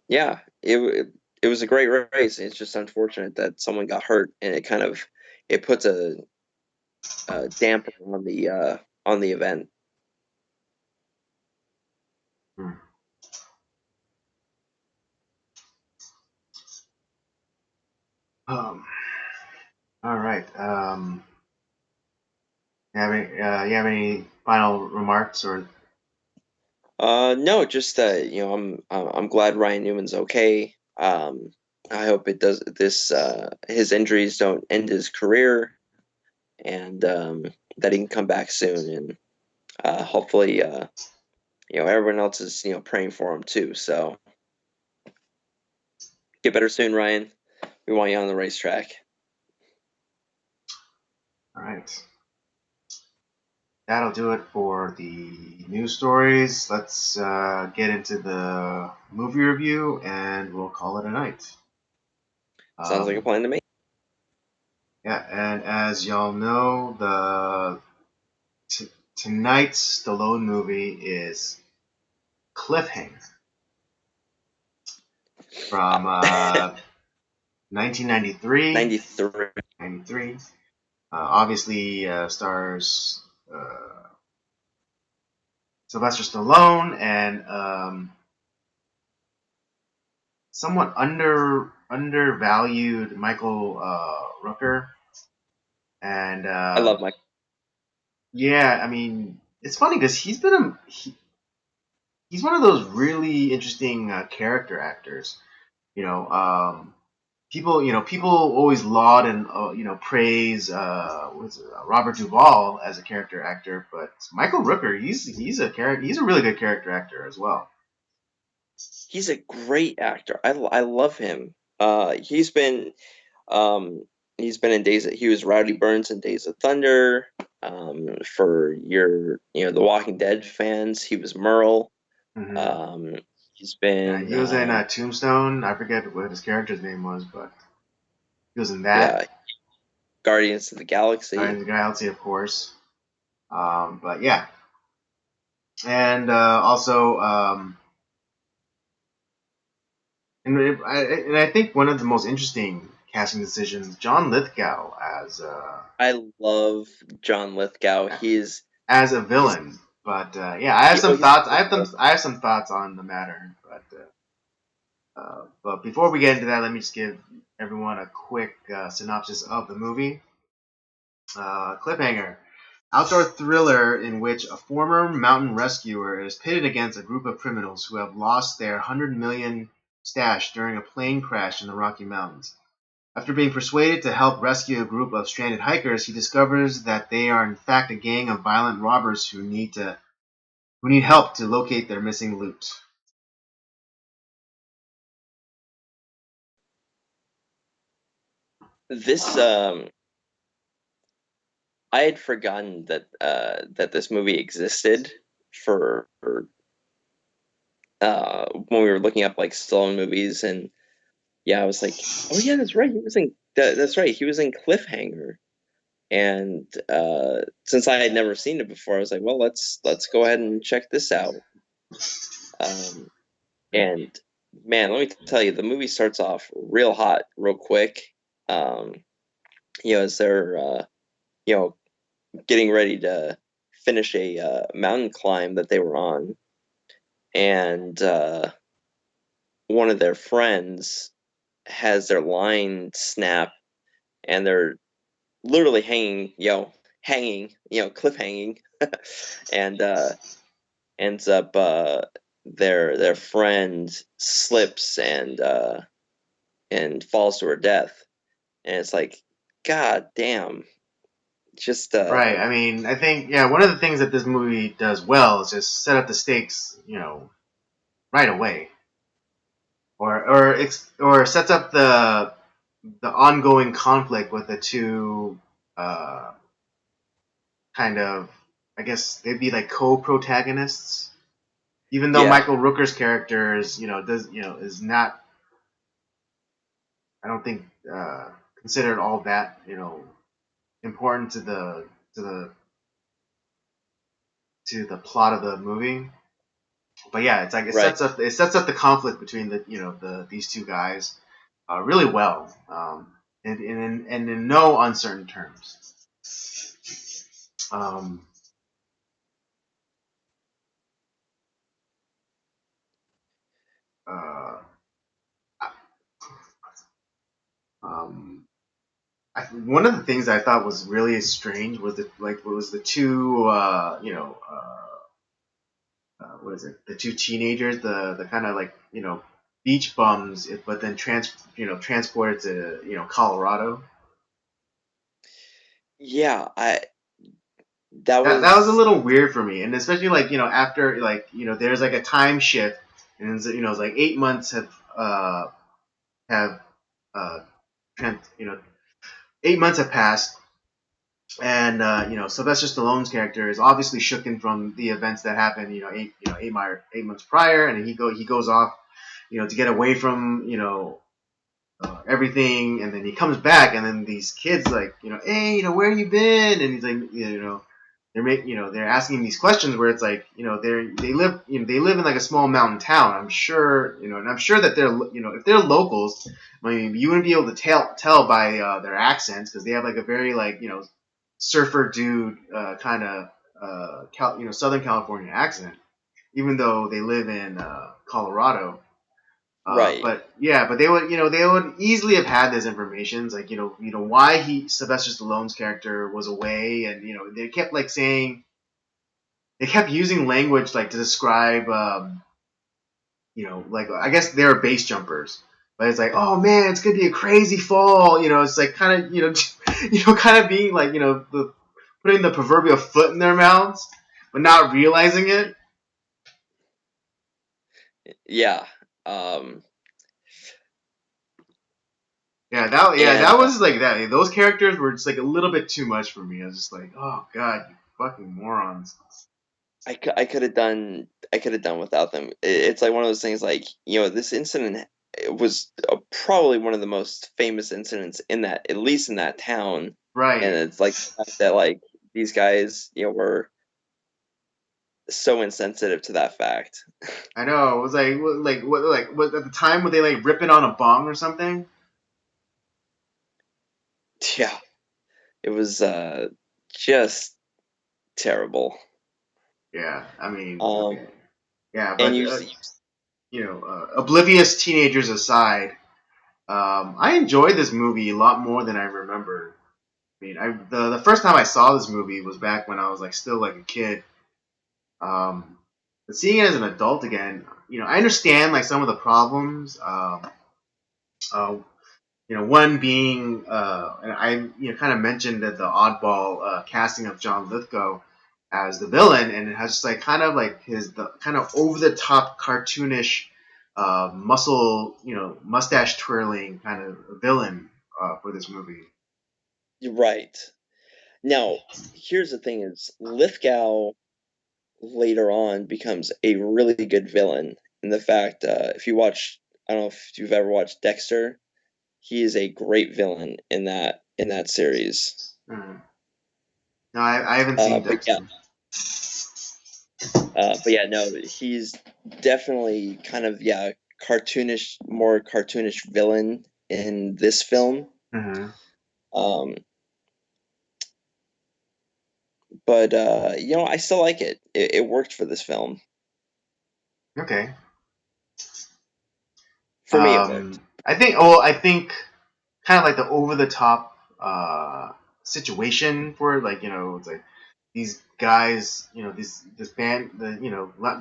[SPEAKER 2] yeah, it was a great race. It's just unfortunate that someone got hurt, and it puts a damper on the event.
[SPEAKER 1] Mhm. Um, all right. You have any final remarks or?
[SPEAKER 2] No, just that I'm glad Ryan Newman's okay. I hope it does this his injuries don't end his career, and that he can come back soon, and hopefully everyone else is praying for him too. So get better soon, Ryan. We want you on the racetrack.
[SPEAKER 1] All right. That'll do it for the news stories. Let's get into the movie review, and we'll call it a night.
[SPEAKER 2] Sounds like a
[SPEAKER 1] Um,
[SPEAKER 2] plan to me.
[SPEAKER 1] yeah, and as y'all know, the tonight's Stallone movie is Cliffhanger. from 1993.
[SPEAKER 2] 93.
[SPEAKER 1] 93. Obviously stars Sylvester Stallone and somewhat undervalued Michael Rooker. And
[SPEAKER 2] I love my.
[SPEAKER 1] yeah, I mean, it's funny because he's one of those really interesting character actors. You know, people always laud and praise Robert Duvall as a character actor, but Michael Rooker, he's a really good character actor as well.
[SPEAKER 2] He's a great actor. I love him. Um he's been in he was Rowdy Burns in Days of Thunder. For the Walking Dead fans, he was Merle.
[SPEAKER 1] Hmm.
[SPEAKER 2] Um, he's
[SPEAKER 1] Yeah,
[SPEAKER 2] been
[SPEAKER 1] he was in Tombstone. I forget what his character's name was, but he was in that.
[SPEAKER 2] yeah, Guardians of the
[SPEAKER 1] Guardians
[SPEAKER 2] Galaxy.
[SPEAKER 1] of the Galaxy, of course. But yeah, and also, and I think one of the most interesting casting decisions, John Lithgow
[SPEAKER 2] I love John Lithgow.
[SPEAKER 1] as a
[SPEAKER 2] He's
[SPEAKER 1] villain. But yeah, I have some
[SPEAKER 2] he's
[SPEAKER 1] thoughts. I have some thoughts on the matter. But before we get into that, let me just give everyone a quick synopsis of the movie. Cliffhanger. Outdoor thriller in which a former mountain rescuer is pitted against a group of criminals who have lost their 100 million stash during a plane crash in the Rocky Mountains. After being persuaded to help rescue a group of stranded hikers, he discovers that they are in fact a gang of violent robbers who need help to locate their missing loot.
[SPEAKER 2] this I had forgotten that this movie existed for when we were looking up like Stallone movies. And yeah, I was like, oh yeah, that's right. That's right. He was in Cliffhanger. And since I had never seen it before, I was like, well, let's go ahead and check this out. Um, and man, let me tell you, the movie starts off real hot, real quick. Um, as they're you know getting ready to finish a mountain climb that they were on, and one of their friends has their line snap, and they're literally cliff hanging, and ends up their friend slips and falls to her death, and it's like, god damn, just
[SPEAKER 1] Right. I mean, I think yeah, one of the things that this movie does well is just set up the stakes, right away, or sets up the ongoing conflict with the two uh, kind of, I guess they'd be like co-protagonists. Even though
[SPEAKER 2] yeah,
[SPEAKER 1] Michael Rooker's character is not, I don't think considered all that important to the to the plot of the movie. But yeah, it's like
[SPEAKER 2] right.
[SPEAKER 1] it sets up the conflict between the these two guys really well, and in no uncertain terms. Um, uh, um, one of the things I thought was really strange was the two what is it, the two teenagers, the kind of like beach bums, but then transported to Colorado.
[SPEAKER 2] Yeah, I that
[SPEAKER 1] That was a
[SPEAKER 2] was
[SPEAKER 1] little weird for me, and especially like after like there's like a time shift, and it's like 8 months have uh trans, 8 months have passed, and Sylvester Stallone's character is obviously shooken from the events that happened 8 months prior, and he goes off to get away from everything, and then he comes back, and then these kids like hey where you been, and he's like they're asking these questions where it's like they live in like a small mountain town. I'm sure and I'm sure that they're if they're locals, I mean you wouldn't be able to tell by their accents because they have like a very like surfer dude kind of Southern California accent, even though they live in Colorado.
[SPEAKER 2] Right.
[SPEAKER 1] But yeah, but they would easily have had this information, like why Sylvester Stallone's character was away, and they kept like saying they kept using language like to describe like I guess they're base jumpers, but it's like oh man, it's gonna be a crazy fall, it's like kind of kind of being like putting the proverbial foot in their mouths, but not realizing it.
[SPEAKER 2] Yeah. Um,
[SPEAKER 1] Yeah,
[SPEAKER 2] and
[SPEAKER 1] that was like that. Those characters were just like a little bit too much for me. I was just like, oh god, you fucking morons.
[SPEAKER 2] I could have done without them. It's like one of those things like, this incident was probably one of the most famous incidents in that, at least in that town. And
[SPEAKER 1] Right.
[SPEAKER 2] it's like the fact that like these guys, were so insensitive to that fact.
[SPEAKER 1] I know. It was what at the time were they like ripping on a bong or something?
[SPEAKER 2] Yeah, it was just terrible.
[SPEAKER 1] Yeah. I mean,
[SPEAKER 2] Um,
[SPEAKER 1] okay. Yeah,
[SPEAKER 2] and
[SPEAKER 1] but oblivious teenagers aside, I enjoyed this movie a lot more than I remember. I mean, the first time I saw this movie was back when I was like still like a kid. But seeing it as an adult again, I understand like some of the problems. Uh, one being, and I kind of mentioned that the oddball casting of John Lithgow as the villain, and it has just like kind of like the kind of over the top cartoonish, muscle, mustache twirling kind of villain for this movie.
[SPEAKER 2] you're right. Now, here's the thing: is Lithgow later on becomes a really good villain. In the fact, if you watch, I don't know if you've ever watched Dexter, he is a great villain in that series.
[SPEAKER 1] Mm. No, I haven't seen
[SPEAKER 2] But yeah,
[SPEAKER 1] Dexter.
[SPEAKER 2] no, he's definitely kind of cartoonish, more cartoonish villain in this film.
[SPEAKER 1] Mm-hmm.
[SPEAKER 2] Um, but I still like it. It worked for this film.
[SPEAKER 1] Okay.
[SPEAKER 2] For me, it worked.
[SPEAKER 1] I think kind of like the over the top situation for it, like it's like these guys, this band,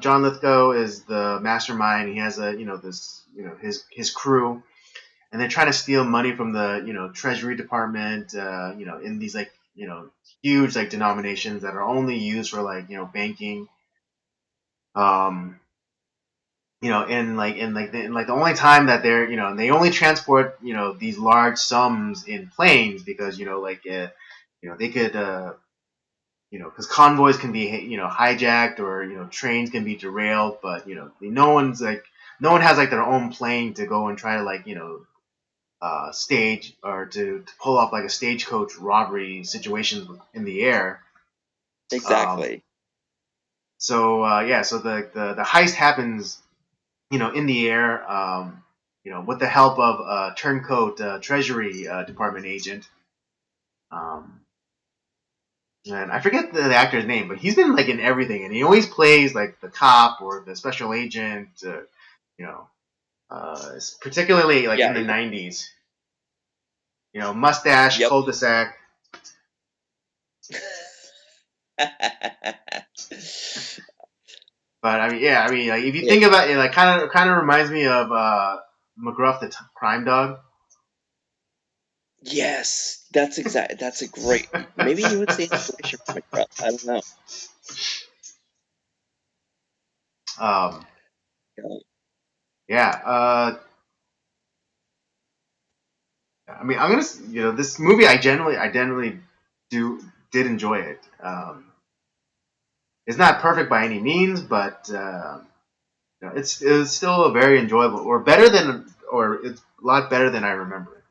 [SPEAKER 1] John Lithgow is the mastermind. He has this his crew, and they're trying to steal money from the Treasury Department, in these like huge like denominations that are only used for like banking. Um, the only time that they're they only transport these large sums in planes because they could because convoys can be hijacked or trains can be derailed, but no one has like their own plane to go and try to stage or to pull off like a stagecoach robbery situation in the air. Um,
[SPEAKER 2] Exactly.
[SPEAKER 1] so the heist happens in the air, with the help of a turncoat Treasury Department agent. Um, and I forget the actor's name, but he's been like in everything, and he always plays like the cop or the special agent. You know, particularly like in
[SPEAKER 2] Yeah.
[SPEAKER 1] the '90s. Mustache,
[SPEAKER 2] Yep.
[SPEAKER 1] cul-de-sac. But I mean, yeah, I mean, like if you
[SPEAKER 2] Yeah.
[SPEAKER 1] think about it, like kind of reminds me of McGruff the crime dog.
[SPEAKER 2] Yes, that's a great. Maybe he was the inspiration for McGruff. I don't know.
[SPEAKER 1] um,
[SPEAKER 2] Yeah.
[SPEAKER 1] yeah. I mean, I'm gonna this movie. I generally do did enjoy it. It's not perfect by any means, but it was still a very enjoyable, or it's a lot better than I remember.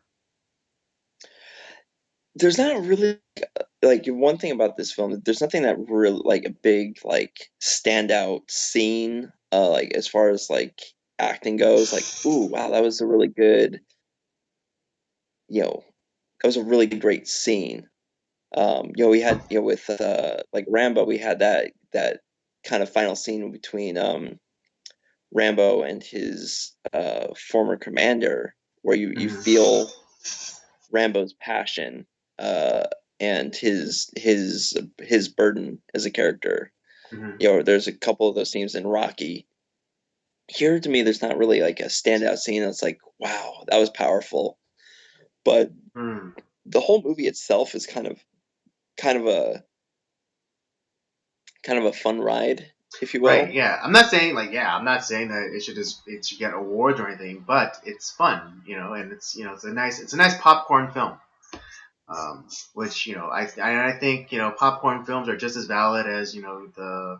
[SPEAKER 2] there's not really like one thing about this film. There's nothing that really like a big like standout scene. Like as far as like acting goes, like ooh wow, that was a really good, you know, that was a really great scene. We had, with like Rambo, we had that kind of final scene between Rambo and his former commander, where you
[SPEAKER 1] Hmm.
[SPEAKER 2] feel Rambo's passion uh, and his burden as a character.
[SPEAKER 1] Hmm.
[SPEAKER 2] There's a couple of those scenes in Rocky. Here, to me, there's not really like a standout scene that's like, wow, that was powerful. But
[SPEAKER 1] Hmm.
[SPEAKER 2] the whole movie itself is kind of a kind of a fun ride, if you
[SPEAKER 1] Right.
[SPEAKER 2] will.
[SPEAKER 1] Yeah. I'm not saying like I'm not saying that it should get awards or anything, but it's fun, and it's a nice popcorn film. Which I think popcorn films are just as valid as the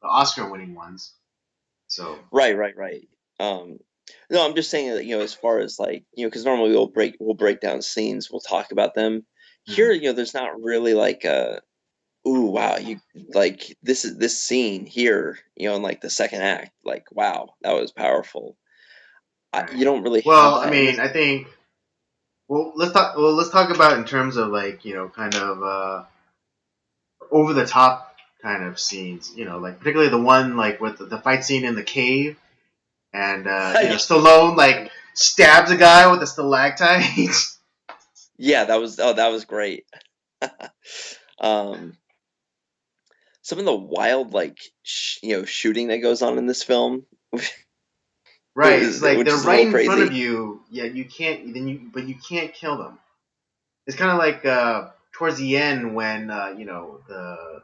[SPEAKER 1] Oscar winning ones. So.
[SPEAKER 2] Right, right, right. Um, no, I'm just saying that, as far as like, because normally we'll break down scenes, we'll talk about them. Here,
[SPEAKER 1] Mhm.
[SPEAKER 2] there's not really like a ooh, wow, you like this scene here, in like the second act, like wow, that was powerful. You
[SPEAKER 1] Right.
[SPEAKER 2] don't really have
[SPEAKER 1] Well, I
[SPEAKER 2] that in
[SPEAKER 1] mean,
[SPEAKER 2] this.
[SPEAKER 1] I think. Well, let's talk about in terms of like kind of over the top kind of scenes. Like particularly the one like with the fight scene in the cave, and Stallone like stabs a guy with a stalactite.
[SPEAKER 2] Yeah, that was great. Um, some of the wild like shooting that goes on in this film,
[SPEAKER 1] Right. It's like
[SPEAKER 2] which
[SPEAKER 1] they're
[SPEAKER 2] is a
[SPEAKER 1] right
[SPEAKER 2] little
[SPEAKER 1] in front of
[SPEAKER 2] crazy.
[SPEAKER 1] you. Yeah, you can't. But you can't kill them. It's kind of like towards the end when the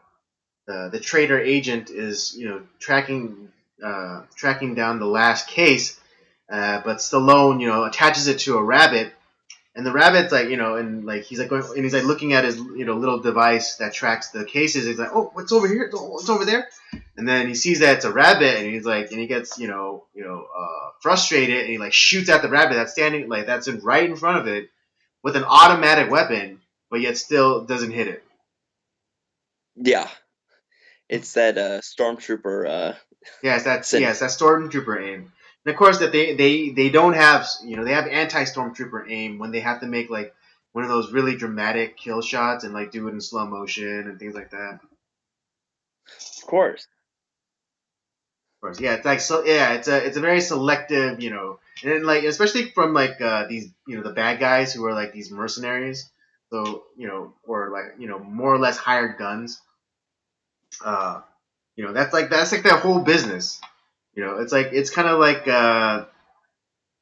[SPEAKER 1] traitor agent is tracking down the last case, but Stallone attaches it to a rabbit, and the rabbit's like and like he's like going and he's like looking at his little device that tracks the cases. He's like, oh, what's over here? What's over there? And then he sees that it's a rabbit, and he's like, and he gets frustrated, and he like shoots at the rabbit that's standing like that's right in front of it with an automatic weapon, but yet still doesn't hit it.
[SPEAKER 2] Yeah, it's that stormtrooper syndrome.
[SPEAKER 1] Yes, that's stormtrooper aim. And of course that they don't have they have anti stormtrooper aim when they have to make like one of those really dramatic kill shots and like do it in slow motion and things like that. Of
[SPEAKER 2] Of course.
[SPEAKER 1] course, yeah, it's like so yeah, it's a very selective and then, like especially from like these the bad guys who are like these mercenaries, so or like more or less hired guns. Uh, that's like their whole business. It's kind of like the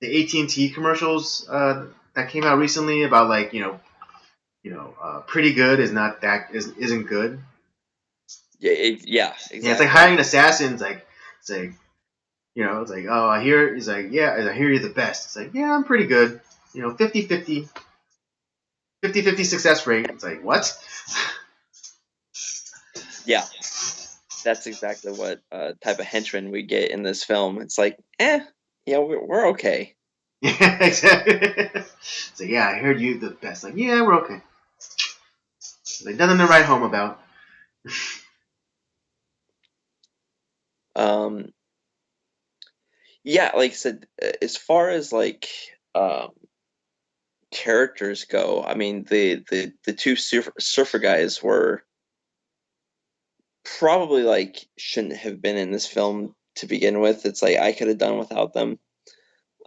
[SPEAKER 1] AT&T commercials that came out recently about like pretty good is not that isn't good.
[SPEAKER 2] Yeah, yeah,
[SPEAKER 1] Yeah, it's like
[SPEAKER 2] exactly.
[SPEAKER 1] hiring assassins. Like it's like it's like oh I hear he's like yeah I hear you're the best. It's like yeah I'm pretty good. 50-50 success rate. It's like what?
[SPEAKER 2] Yeah, that's exactly what type of henchman we get in this film. It's like, we're okay.
[SPEAKER 1] Yeah, exactly. It's like yeah I heard you the best. Like yeah we're okay. It's like nothing to write home about.
[SPEAKER 2] Um, yeah, like I said, as far as like um, characters go, I mean, the two surfer guys were probably like shouldn't have been in this film to begin with. It's like I could have done without them.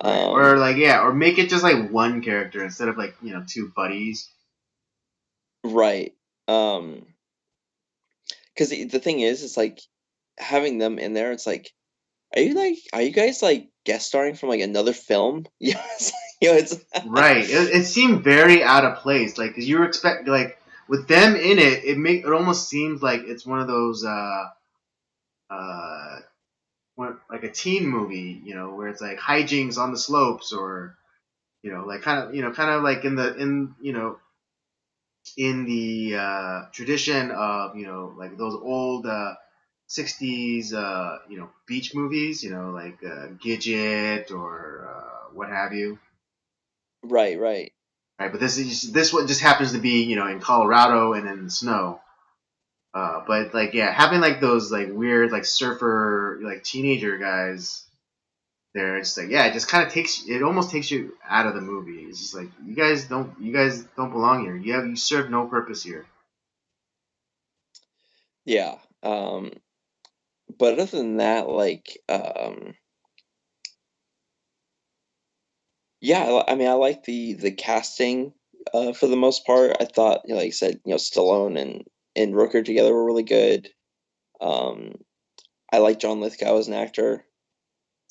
[SPEAKER 1] Right. Or
[SPEAKER 2] Um,
[SPEAKER 1] like yeah, or make it just like one character instead of like two buddies.
[SPEAKER 2] right. Um, because the thing is, it's like having them in there. It's like, are you guys like guest starring from like another film? Yeah, it's
[SPEAKER 1] Right. It seemed very out of place. Like, 'cause you were expect like with them in it, it almost seems like it's one of those uh like a teen movie, where it's like hijinks on the slopes or like kind of like in the tradition of like those old 60s beach movies, like Gidget or what have you.
[SPEAKER 2] right, right.
[SPEAKER 1] right? But this one just happens to be in Colorado and in the snow. But like yeah, having like those like weird like surfer like teenager guys there, it's like yeah, it just kind of almost takes you out of the movie. It's just like you guys don't belong here. You serve no purpose here.
[SPEAKER 2] Yeah. But other than that, like, yeah, I mean, I like the casting for the most part. I thought, like you said, Stallone and Rooker together were really good. Um, I like John Lithgow as an actor.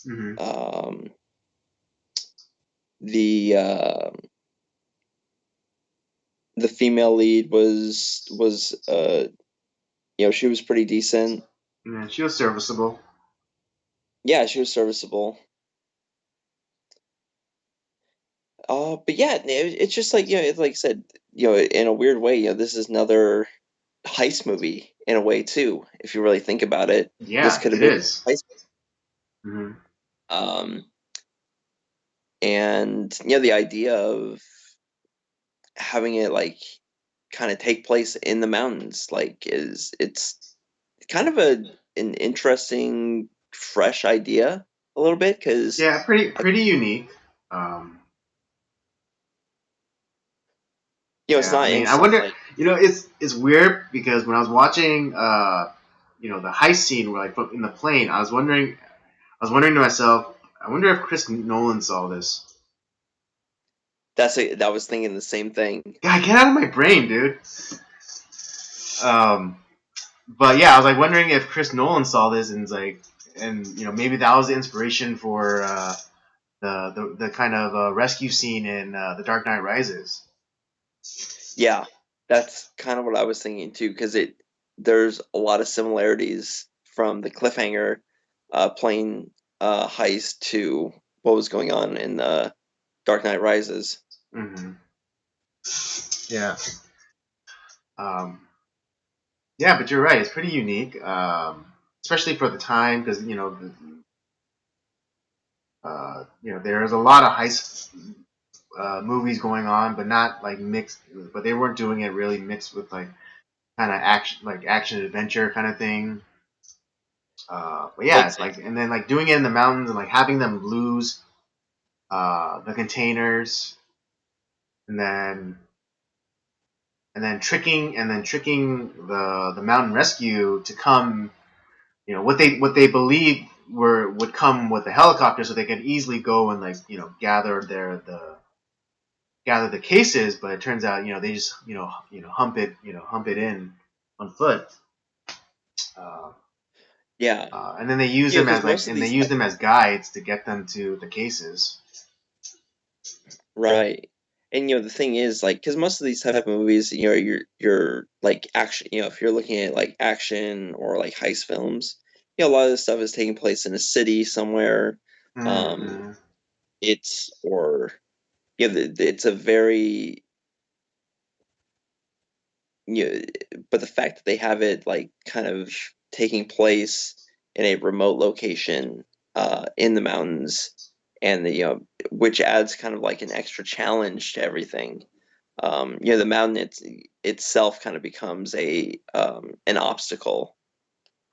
[SPEAKER 1] Mm-hmm.
[SPEAKER 2] Um, the the female lead was she was pretty decent.
[SPEAKER 1] Yeah, she was serviceable.
[SPEAKER 2] Yeah, she was serviceable. But yeah, it's just like it's like I said, in a weird way, this is another heist movie in a way too. If you really think about it, this
[SPEAKER 1] Yeah,
[SPEAKER 2] could have
[SPEAKER 1] it
[SPEAKER 2] been
[SPEAKER 1] is.
[SPEAKER 2] a heist.
[SPEAKER 1] Mm-hmm.
[SPEAKER 2] Um, and the idea of having it like kind of take place in the mountains, like it's kind of an interesting, fresh idea a little bit because
[SPEAKER 1] Yeah, pretty unique. Um,
[SPEAKER 2] it's
[SPEAKER 1] yeah, I
[SPEAKER 2] not
[SPEAKER 1] mean, I
[SPEAKER 2] instant
[SPEAKER 1] wonder.
[SPEAKER 2] like
[SPEAKER 1] It's weird because when I was watching, the heist scene where like in the plane, I was wondering to myself, I wonder if Chris Nolan saw this.
[SPEAKER 2] that was thinking the same thing.
[SPEAKER 1] God, get out of my brain, dude. Um, but yeah, I was like wondering if Chris Nolan saw this and maybe that was the inspiration for the kind of rescue scene in The Dark Knight Rises.
[SPEAKER 2] Yeah, that's kind of what I was thinking too, because there's a lot of similarities from the Cliffhanger plane heist to what was going on in Dark Knight Rises.
[SPEAKER 1] Mm-hmm. Yeah. Um, yeah, but you're right. It's pretty unique, especially for the time, because there's a lot of heist movies going on, but not like mixed. But they weren't doing it really mixed with kind of action adventure kind of thing. But yeah, like
[SPEAKER 2] Exactly.
[SPEAKER 1] and then like doing it in the mountains and like having them lose the containers and then tricking the mountain rescue to come. What they believe would come with the helicopter, so they could easily go and gather the cases. But it turns out they just hump it in on foot. Uh,
[SPEAKER 2] Yeah,
[SPEAKER 1] and then they use them
[SPEAKER 2] because
[SPEAKER 1] as
[SPEAKER 2] most of these
[SPEAKER 1] guides to get them to the cases.
[SPEAKER 2] right, and the thing is like because most of these type of movies, you're like action, if you're looking at like action or like heist films, a lot of this stuff is taking place in a city somewhere. Um,
[SPEAKER 1] Mm-hmm.
[SPEAKER 2] it's or it's a very you know, but the fact that they have it like kind of taking place in a remote location in the mountains and which adds kind of like an extra challenge to everything. The mountain itself kind of becomes a an obstacle.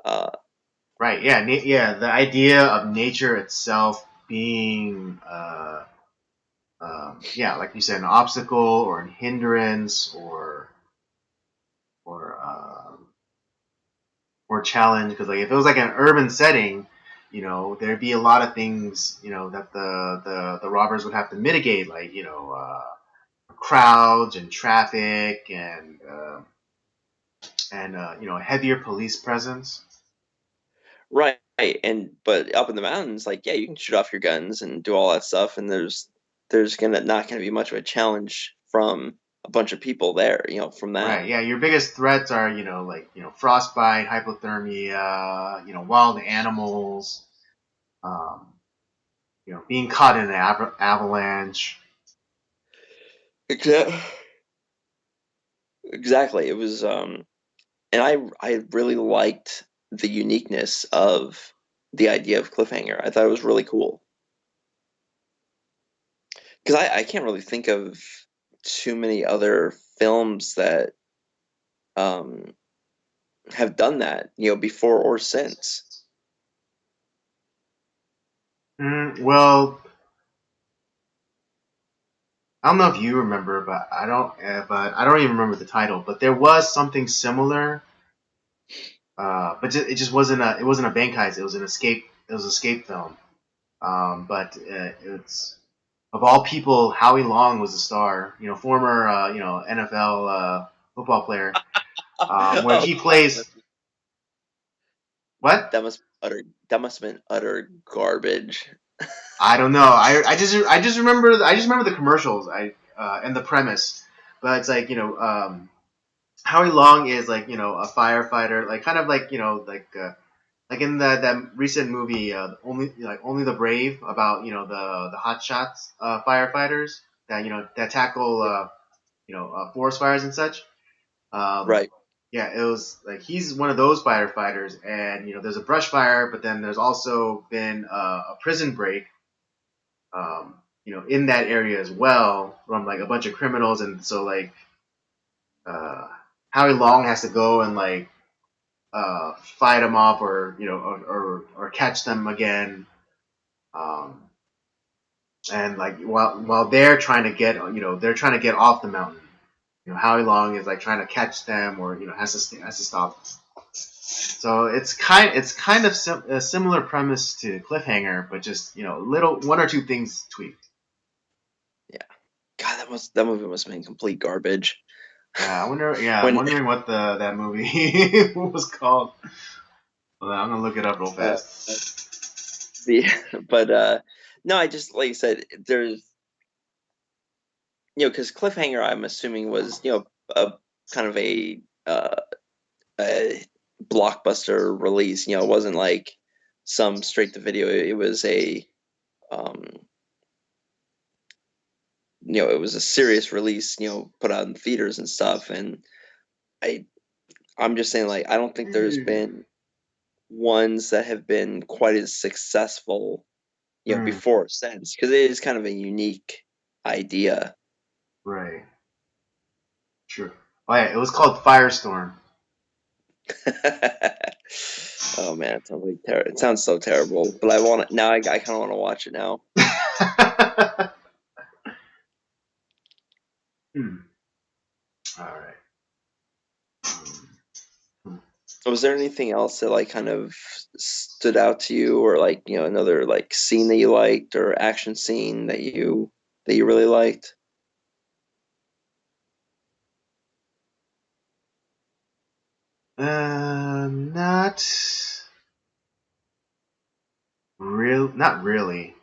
[SPEAKER 2] Uh,
[SPEAKER 1] Right. Yeah. Yeah. The idea of nature itself being, yeah, like you said, an obstacle or a hindrance or or challenge. Because like if it was like an urban setting, there'd be a lot of things that the robbers would have to mitigate, like crowds and traffic and heavier police presence.
[SPEAKER 2] right, and but up in the mountains, like yeah, you can shoot off your guns and do all that stuff, and there's gonna not gonna be much of a challenge from a bunch of people there, from that.
[SPEAKER 1] Right. Yeah. Your biggest threats are, frostbite, hypothermia, wild animals, um, being caught in an avalanche.
[SPEAKER 2] Exactly. Exactly. It was and I really liked the uniqueness of the idea of Cliffhanger. I thought it was really cool. Because I can't really think of too many other films that um, have done that, before or since.
[SPEAKER 1] Well, I don't know if you remember, but I don't even remember the title. But there was something similar. But it just wasn't a bank heist. It was an escape. It was an escape film. But it's of all people, Howie Long was the star. Former NFL football player. Where
[SPEAKER 2] Oh
[SPEAKER 1] he
[SPEAKER 2] God,
[SPEAKER 1] plays what?
[SPEAKER 2] that must have been utter garbage.
[SPEAKER 1] I don't know. I just remember the commercials. And the premise, but it's like Howie Long is like a firefighter, like kind of like like in that recent movie, only the brave, about the hot shots firefighters that that tackle forest fires and such. Um,
[SPEAKER 2] Right.
[SPEAKER 1] yeah, it was like he's one of those firefighters, and there's a brush fire, but then there's also been a prison break, in that area as well, from like a bunch of criminals, and so like uh, Howie Long has to go and like fight them off, or or catch them again. Um, and like while they're trying to get off the mountain, Howie Long is like trying to catch them, or has to stop them. So it's kind of a similar premise to Cliffhanger, but just little one or two things tweaked.
[SPEAKER 2] Yeah. God, that movie must have been complete garbage.
[SPEAKER 1] Yeah, I wonder. Yeah, I'm
[SPEAKER 2] When
[SPEAKER 1] wondering what the that movie was called. Hold on, I'm gonna look it up real
[SPEAKER 2] uh,
[SPEAKER 1] fast.
[SPEAKER 2] the but no, I just like I said, there's because Cliffhanger, I'm assuming, was a kind of uh, a blockbuster release. It wasn't like some straight to video. It was um, it was a serious release. Put out in theaters and stuff. And I I'm just saying, like, I don't think there's been ones that have been quite as successful,
[SPEAKER 1] Hmm,
[SPEAKER 2] before or since, because it is kind of a unique idea.
[SPEAKER 1] right. Sure. Oh yeah, it was called Firestorm.
[SPEAKER 2] Oh man, it sounds like it sounds so terrible. But I want it now. I kind of want to watch it now.
[SPEAKER 1] Hmm. All right. Hmm.
[SPEAKER 2] So was there anything else that like kind of stood out to you, or like another like scene that you liked, or action scene that you really liked?
[SPEAKER 1] Not not really.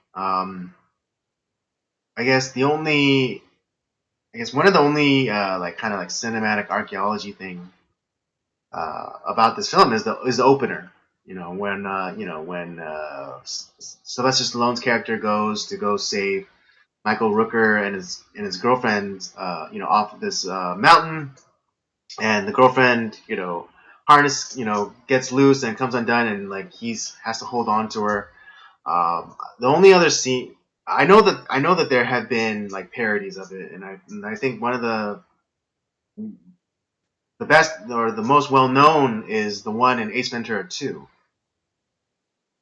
[SPEAKER 1] I guess the only, I guess one of the only like kind of like cinematic archaeology thing about this film is the opener. When Sylvester Stallone's character goes to go save Michael Rooker and his girlfriend, off of this mountain, and the girlfriend, harness, gets loose and comes undone, and like he's has to hold on to her. The only other scene, I know that there have been like parodies of it, and I think one of the best, or the most well known, is the one in Ace Ventura 2.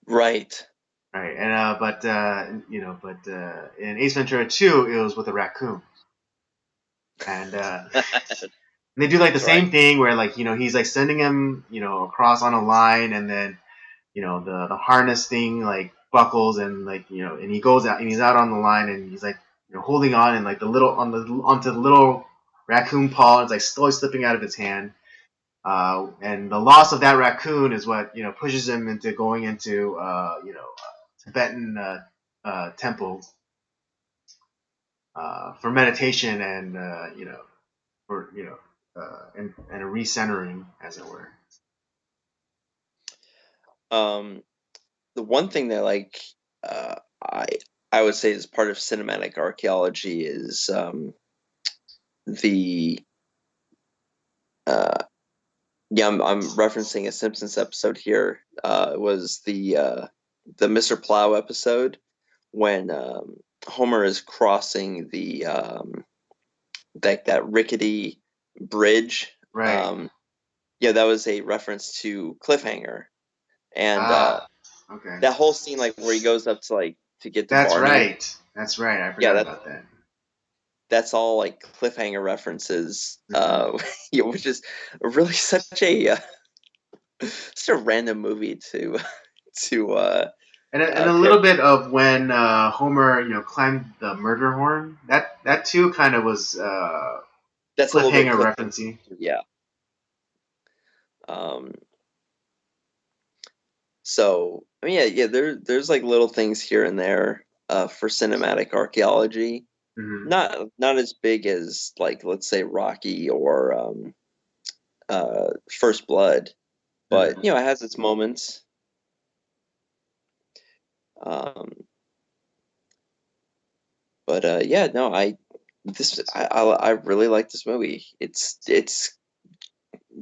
[SPEAKER 2] Right.
[SPEAKER 1] Right, and but in Ace Ventura 2, it was with a raccoon, and they do like the
[SPEAKER 2] That's right.
[SPEAKER 1] same thing where like he's like sending him across on a line, and then the harness thing like buckles, and like and he goes out, and he's out on the line, and he's like holding on, and like the little onto the little raccoon paw, it's like slowly slipping out of his hand. And the loss of that raccoon is what pushes him into going into Tibetan temple for meditation, and for and a recentering, as it were.
[SPEAKER 2] Um, the one thing that like uh, I I would say is part of cinematic archaeology is the uh, yeah, I'm referencing a Simpsons episode here. It was the Mr. Plow episode when Homer is crossing that rickety bridge.
[SPEAKER 1] Right.
[SPEAKER 2] Yeah, that was a reference to Cliffhanger, and
[SPEAKER 1] Ah. Okay.
[SPEAKER 2] that whole scene, like where he goes up to like to get to
[SPEAKER 1] That's
[SPEAKER 2] Barney.
[SPEAKER 1] right. That's right. I
[SPEAKER 2] Yeah,
[SPEAKER 1] forgot about that.
[SPEAKER 2] that's all like Cliffhanger references,
[SPEAKER 1] Hmm.
[SPEAKER 2] which is really such a random movie to to
[SPEAKER 1] And a
[SPEAKER 2] pick.
[SPEAKER 1] little bit of when Homer, climbed the murder horn. That too kind of was
[SPEAKER 2] That's a little bit
[SPEAKER 1] cliffhanger
[SPEAKER 2] Cliffhanger,
[SPEAKER 1] referencey.
[SPEAKER 2] yeah. Um, so I mean, yeah, there's like little things here and there for cinematic archaeology.
[SPEAKER 1] Hmm.
[SPEAKER 2] Not as big as like let's say Rocky or First Blood, but
[SPEAKER 1] Hmm.
[SPEAKER 2] it has its moments. Um, but yeah, no, I really like this movie. It's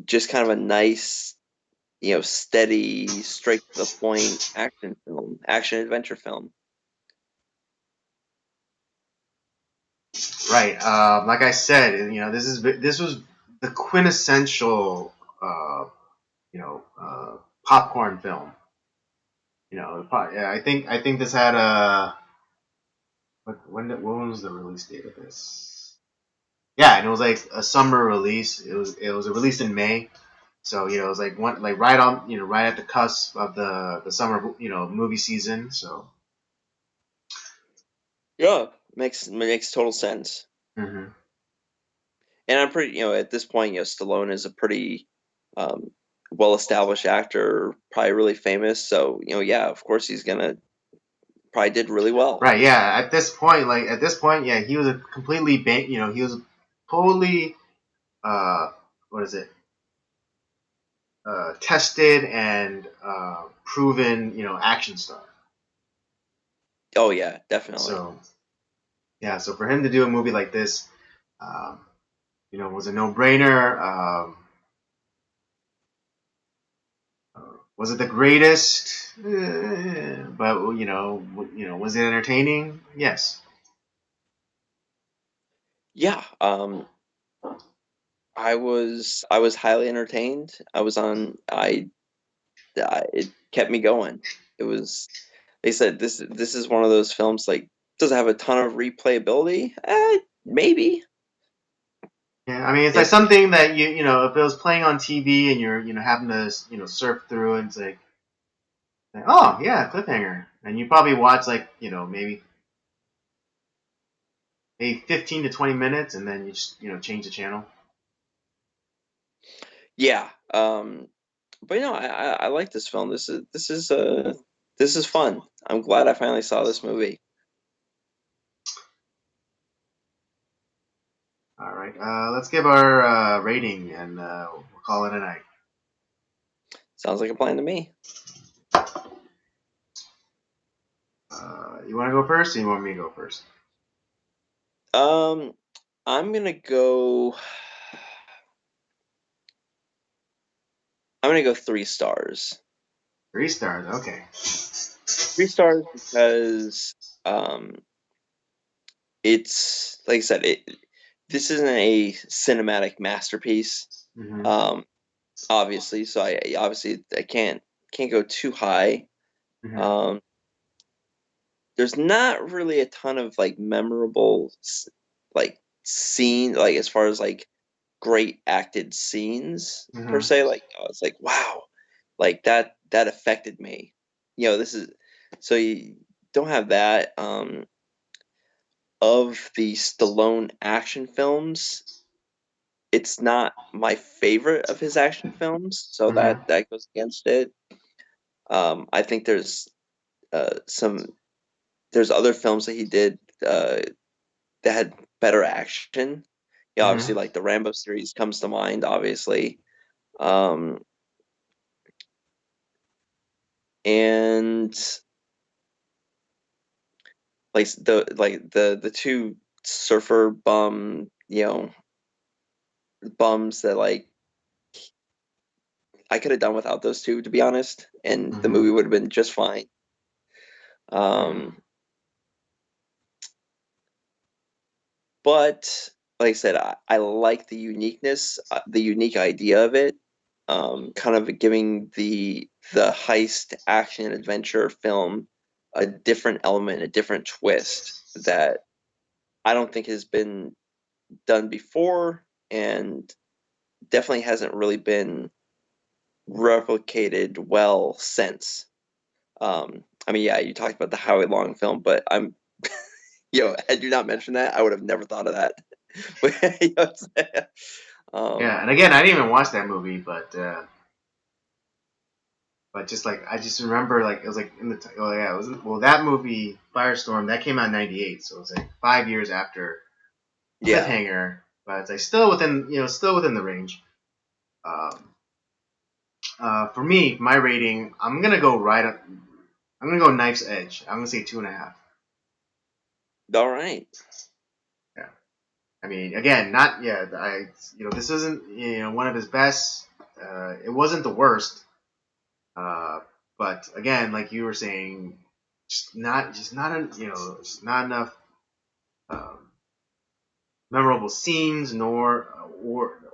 [SPEAKER 2] just kind of a nice, steady, straight to the point action adventure film.
[SPEAKER 1] Right. Like I said, this was the quintessential, uh, you know, uh, popcorn film. Yeah, I think this had a when was the release date of this? Yeah, and it was like a summer release. It was released in May, so it was like right on right at the cusp of the summer movie season. So.
[SPEAKER 2] Yeah, makes total sense.
[SPEAKER 1] Hmm.
[SPEAKER 2] And I'm pretty, at this point, Stallone is a pretty um, well-established actor, probably really famous. So, yeah, of course he's gonna probably did really well.
[SPEAKER 1] Right. Yeah. At this point, yeah, he was a completely he was totally uh, what is it? Tested and proven, action star.
[SPEAKER 2] Oh yeah, definitely.
[SPEAKER 1] So yeah, so for him to do a movie like this, um, was a no-brainer. Was it the greatest? But was it entertaining? Yes.
[SPEAKER 2] Yeah, I was highly entertained. It kept me going. It was They said this is one of those films like does it have a ton of replayability? Maybe.
[SPEAKER 1] Yeah, I mean, it's like
[SPEAKER 2] If
[SPEAKER 1] something that if it was playing on TV and you're, having to, surf through and it's like, oh yeah, cliffhanger, and you probably watch like, maybe 15 to 20 minutes, and then you just, change the channel.
[SPEAKER 2] Yeah. But I like this film. This is fun. I'm glad I finally saw this movie.
[SPEAKER 1] All right, let's give our rating, and we'll call it a night.
[SPEAKER 2] Sounds like a plan to me.
[SPEAKER 1] You want to go first, or you want me to go first?
[SPEAKER 2] Um, I'm gonna go. I'm gonna go 3 stars.
[SPEAKER 1] 3 stars. Okay.
[SPEAKER 2] 3 stars because um, it's like I said, this isn't a cinematic masterpiece.
[SPEAKER 1] Mm-hmm.
[SPEAKER 2] Um, obviously, so I can't go too high.
[SPEAKER 1] Mm-hmm.
[SPEAKER 2] Um, there's not really a ton of like memorable like scene like as far as like great acted scenes per
[SPEAKER 1] Mm-hmm.
[SPEAKER 2] se. Like I was like, wow, like that affected me. This is so you don't have that. Of the Stallone action films, it's not my favorite of his action films, so
[SPEAKER 1] Mm-hmm.
[SPEAKER 2] that goes against it. I think there's other films that he did that had better action. Obviously,
[SPEAKER 1] Mm-hmm.
[SPEAKER 2] like the Rambo series comes to mind, obviously. Um, and the two surfer bums that like I could have done without those two, to be honest, and the
[SPEAKER 1] Mm-hmm.
[SPEAKER 2] movie would have been just fine.
[SPEAKER 1] Mm-hmm.
[SPEAKER 2] Um, but like I said, I like the uniqueness, the unique idea of it, kind of giving the heist action adventure film a different element, a different twist that I don't think has been done before, and definitely hasn't really been replicated well since. I mean, yeah, you talked about the Howie Long film, but had you not mentioned that, I would have never thought of that. You know what I'm saying?
[SPEAKER 1] Yeah,
[SPEAKER 2] Um,
[SPEAKER 1] and again, I didn't even watch that movie, but just like I just remember, like it was like in the oh yeah, it was well that movie Firestorm that came out in '98, so it was like 5 years after
[SPEAKER 2] yeah,
[SPEAKER 1] Cliffhanger, but it's like still within still within the range. Um, for me, my rating, I'm gonna go right up. I'm gonna go knife's edge. I'm gonna say 2.5.
[SPEAKER 2] all right.
[SPEAKER 1] Yeah. I mean, again, not yeah. This isn't one of his best. It wasn't the worst. Uh, but again, like you were saying, just not just not enough um, memorable scenes, nor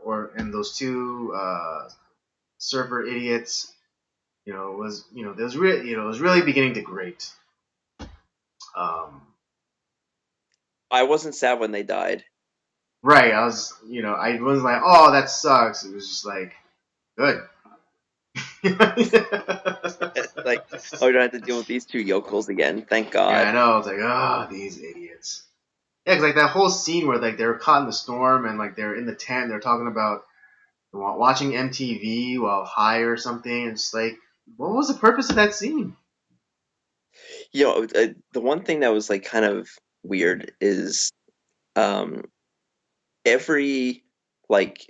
[SPEAKER 1] or and those two surfer idiots. Was it was really it was really beginning to grate. Um,
[SPEAKER 2] I wasn't sad when they died.
[SPEAKER 1] right, I wasn't like, oh, that sucks. It was just like, good.
[SPEAKER 2] Like, oh, we don't have to deal with these two yokels again. Thank
[SPEAKER 1] Yeah, I
[SPEAKER 2] God.
[SPEAKER 1] know. It's like, oh, these idiots. Yeah, because like that whole scene where like they were caught in the storm and like they're in the tent, they're talking about watching MTV while high or something. It's like, what was the purpose of that scene?
[SPEAKER 2] The one thing that was like kind of weird is um, every like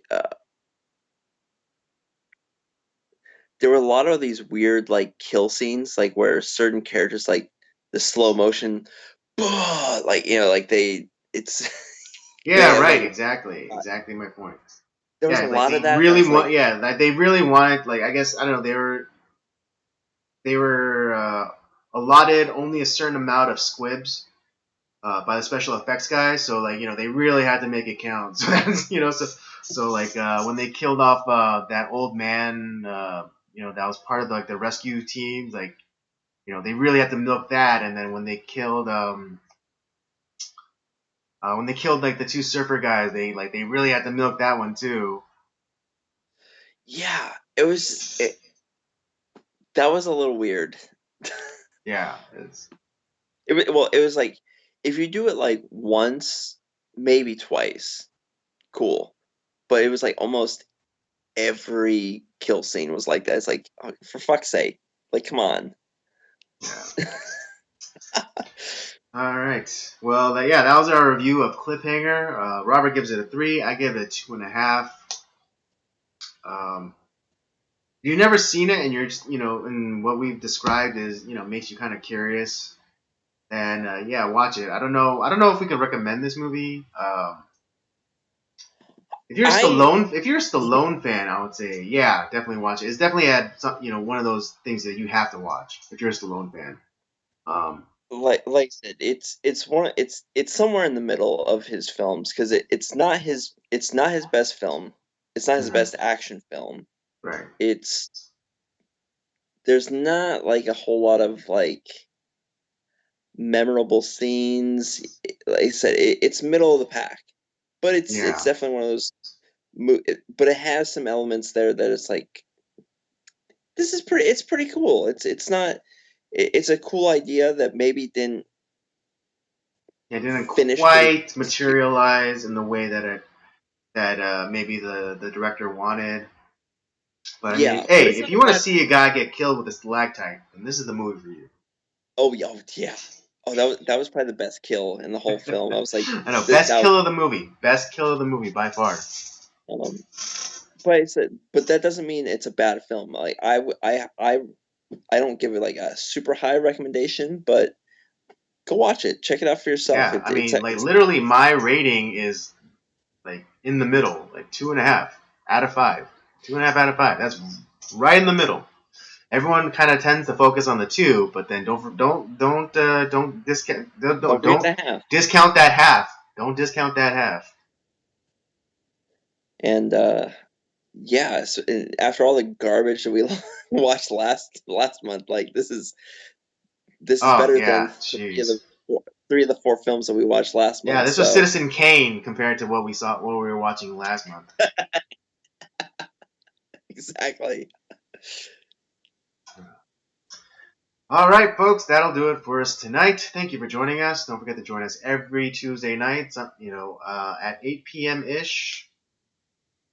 [SPEAKER 2] there were a lot of these weird like kill scenes, like where certain characters like the slow motion, like like they it's
[SPEAKER 1] Yeah,
[SPEAKER 2] man,
[SPEAKER 1] right.
[SPEAKER 2] like
[SPEAKER 1] Exactly my point.
[SPEAKER 2] there was
[SPEAKER 1] Yeah,
[SPEAKER 2] a
[SPEAKER 1] it's like
[SPEAKER 2] lot of
[SPEAKER 1] they
[SPEAKER 2] that. That
[SPEAKER 1] really
[SPEAKER 2] was
[SPEAKER 1] want.
[SPEAKER 2] like,
[SPEAKER 1] Yeah, like they really wanted. Like I guess I don't know. They were allotted only a certain amount of squibs by the special effects guys. So like they really had to make it count. So that's so like when they killed off that old man, that was part of like the rescue team. Like they really had to milk that. And then when they killed like the two surfer guys, they really had to milk that one too.
[SPEAKER 2] yeah, that was a little weird.
[SPEAKER 1] Yeah, it's
[SPEAKER 2] It was like if you do it like once, maybe twice, cool. But it was like almost every kill scene was like that. It's like, oh, for fuck's sake, like come on.
[SPEAKER 1] yeah. All right. Well, yeah, that was our review of Cliffhanger. Robert gives it a 3. I give it a 2.5. Um, if you've never seen it and you're just, and what we've described is, makes you kind of curious, and yeah, watch it. I don't know. I don't know if we could recommend this movie.
[SPEAKER 2] I
[SPEAKER 1] If you're a Stallone fan, I would say, yeah, definitely watch it. It's definitely one of those things that you have to watch if you're a Stallone fan. Um,
[SPEAKER 2] like I said, it's somewhere in the middle of his films because it's not his best film. It's not his
[SPEAKER 1] mhm,
[SPEAKER 2] best action film.
[SPEAKER 1] right.
[SPEAKER 2] It's there's not like a whole lot of like memorable scenes. Like I said, it's middle of the pack, but it's
[SPEAKER 1] Yeah.
[SPEAKER 2] definitely one of those. But it has some elements there that it's like this is pretty. It's pretty cool. It's not. It's a cool idea that maybe didn't
[SPEAKER 1] It didn't
[SPEAKER 2] finish getting
[SPEAKER 1] quite
[SPEAKER 2] executed.
[SPEAKER 1] materialize in the way that maybe the director wanted. But I mean,
[SPEAKER 2] Yeah, but
[SPEAKER 1] hey,
[SPEAKER 2] it's
[SPEAKER 1] if
[SPEAKER 2] not
[SPEAKER 1] you
[SPEAKER 2] a
[SPEAKER 1] want to
[SPEAKER 2] bad.
[SPEAKER 1] see a guy get killed with a stalactite, then this is the movie for you.
[SPEAKER 2] Oh yeah, oh, yeah. Oh, that was probably the best kill in the whole film. I was like,
[SPEAKER 1] I know,
[SPEAKER 2] that
[SPEAKER 1] best
[SPEAKER 2] was
[SPEAKER 1] kill of the movie, best kill of the movie by far.
[SPEAKER 2] um. But that doesn't mean it's a bad film. Like I don't give it like a super high recommendation, but go watch it. Check it out for yourself.
[SPEAKER 1] Yeah,
[SPEAKER 2] It,
[SPEAKER 1] I
[SPEAKER 2] it's
[SPEAKER 1] mean, like
[SPEAKER 2] it's
[SPEAKER 1] literally, my rating is like in the middle, like 2.5 out of 5, 2.5 out of 5. That's right in the middle. Everyone kind of tends to focus on the two, but then don't discount
[SPEAKER 2] don't forget the half.
[SPEAKER 1] discount that half. Don't discount that half.
[SPEAKER 2] And yeah, so after all the garbage that we watched last month, like this is
[SPEAKER 1] Oh
[SPEAKER 2] better than
[SPEAKER 1] yeah, jeez.
[SPEAKER 2] three of the four films that we watched last
[SPEAKER 1] Yeah,
[SPEAKER 2] month.
[SPEAKER 1] this was
[SPEAKER 2] So
[SPEAKER 1] Citizen Kane compared to what we were watching last month.
[SPEAKER 2] exactly.
[SPEAKER 1] All right, folks, that'll do it for us tonight. Thank you for joining us. Don't forget to join us every Tuesday night, at 8 p.m. ish.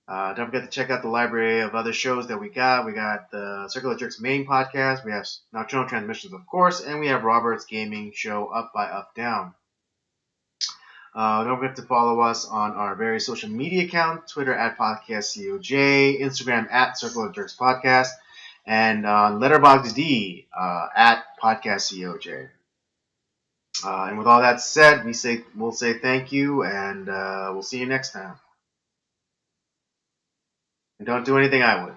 [SPEAKER 1] Don't forget to check out the library of other shows that we got. We got the Circular Jerks main podcast. We have Nocturnal Transmissions, of course, and we have Robert's gaming show, Up by Up Down. Don't forget to follow us on our various social media accounts: Twitter at PodcastCOJ, Instagram at Circular Jerks Podcast, and on Letterboxd at PodcastCOJ. And with all that said, we'll say thank you, and we'll see you next time. And don't do anything I would.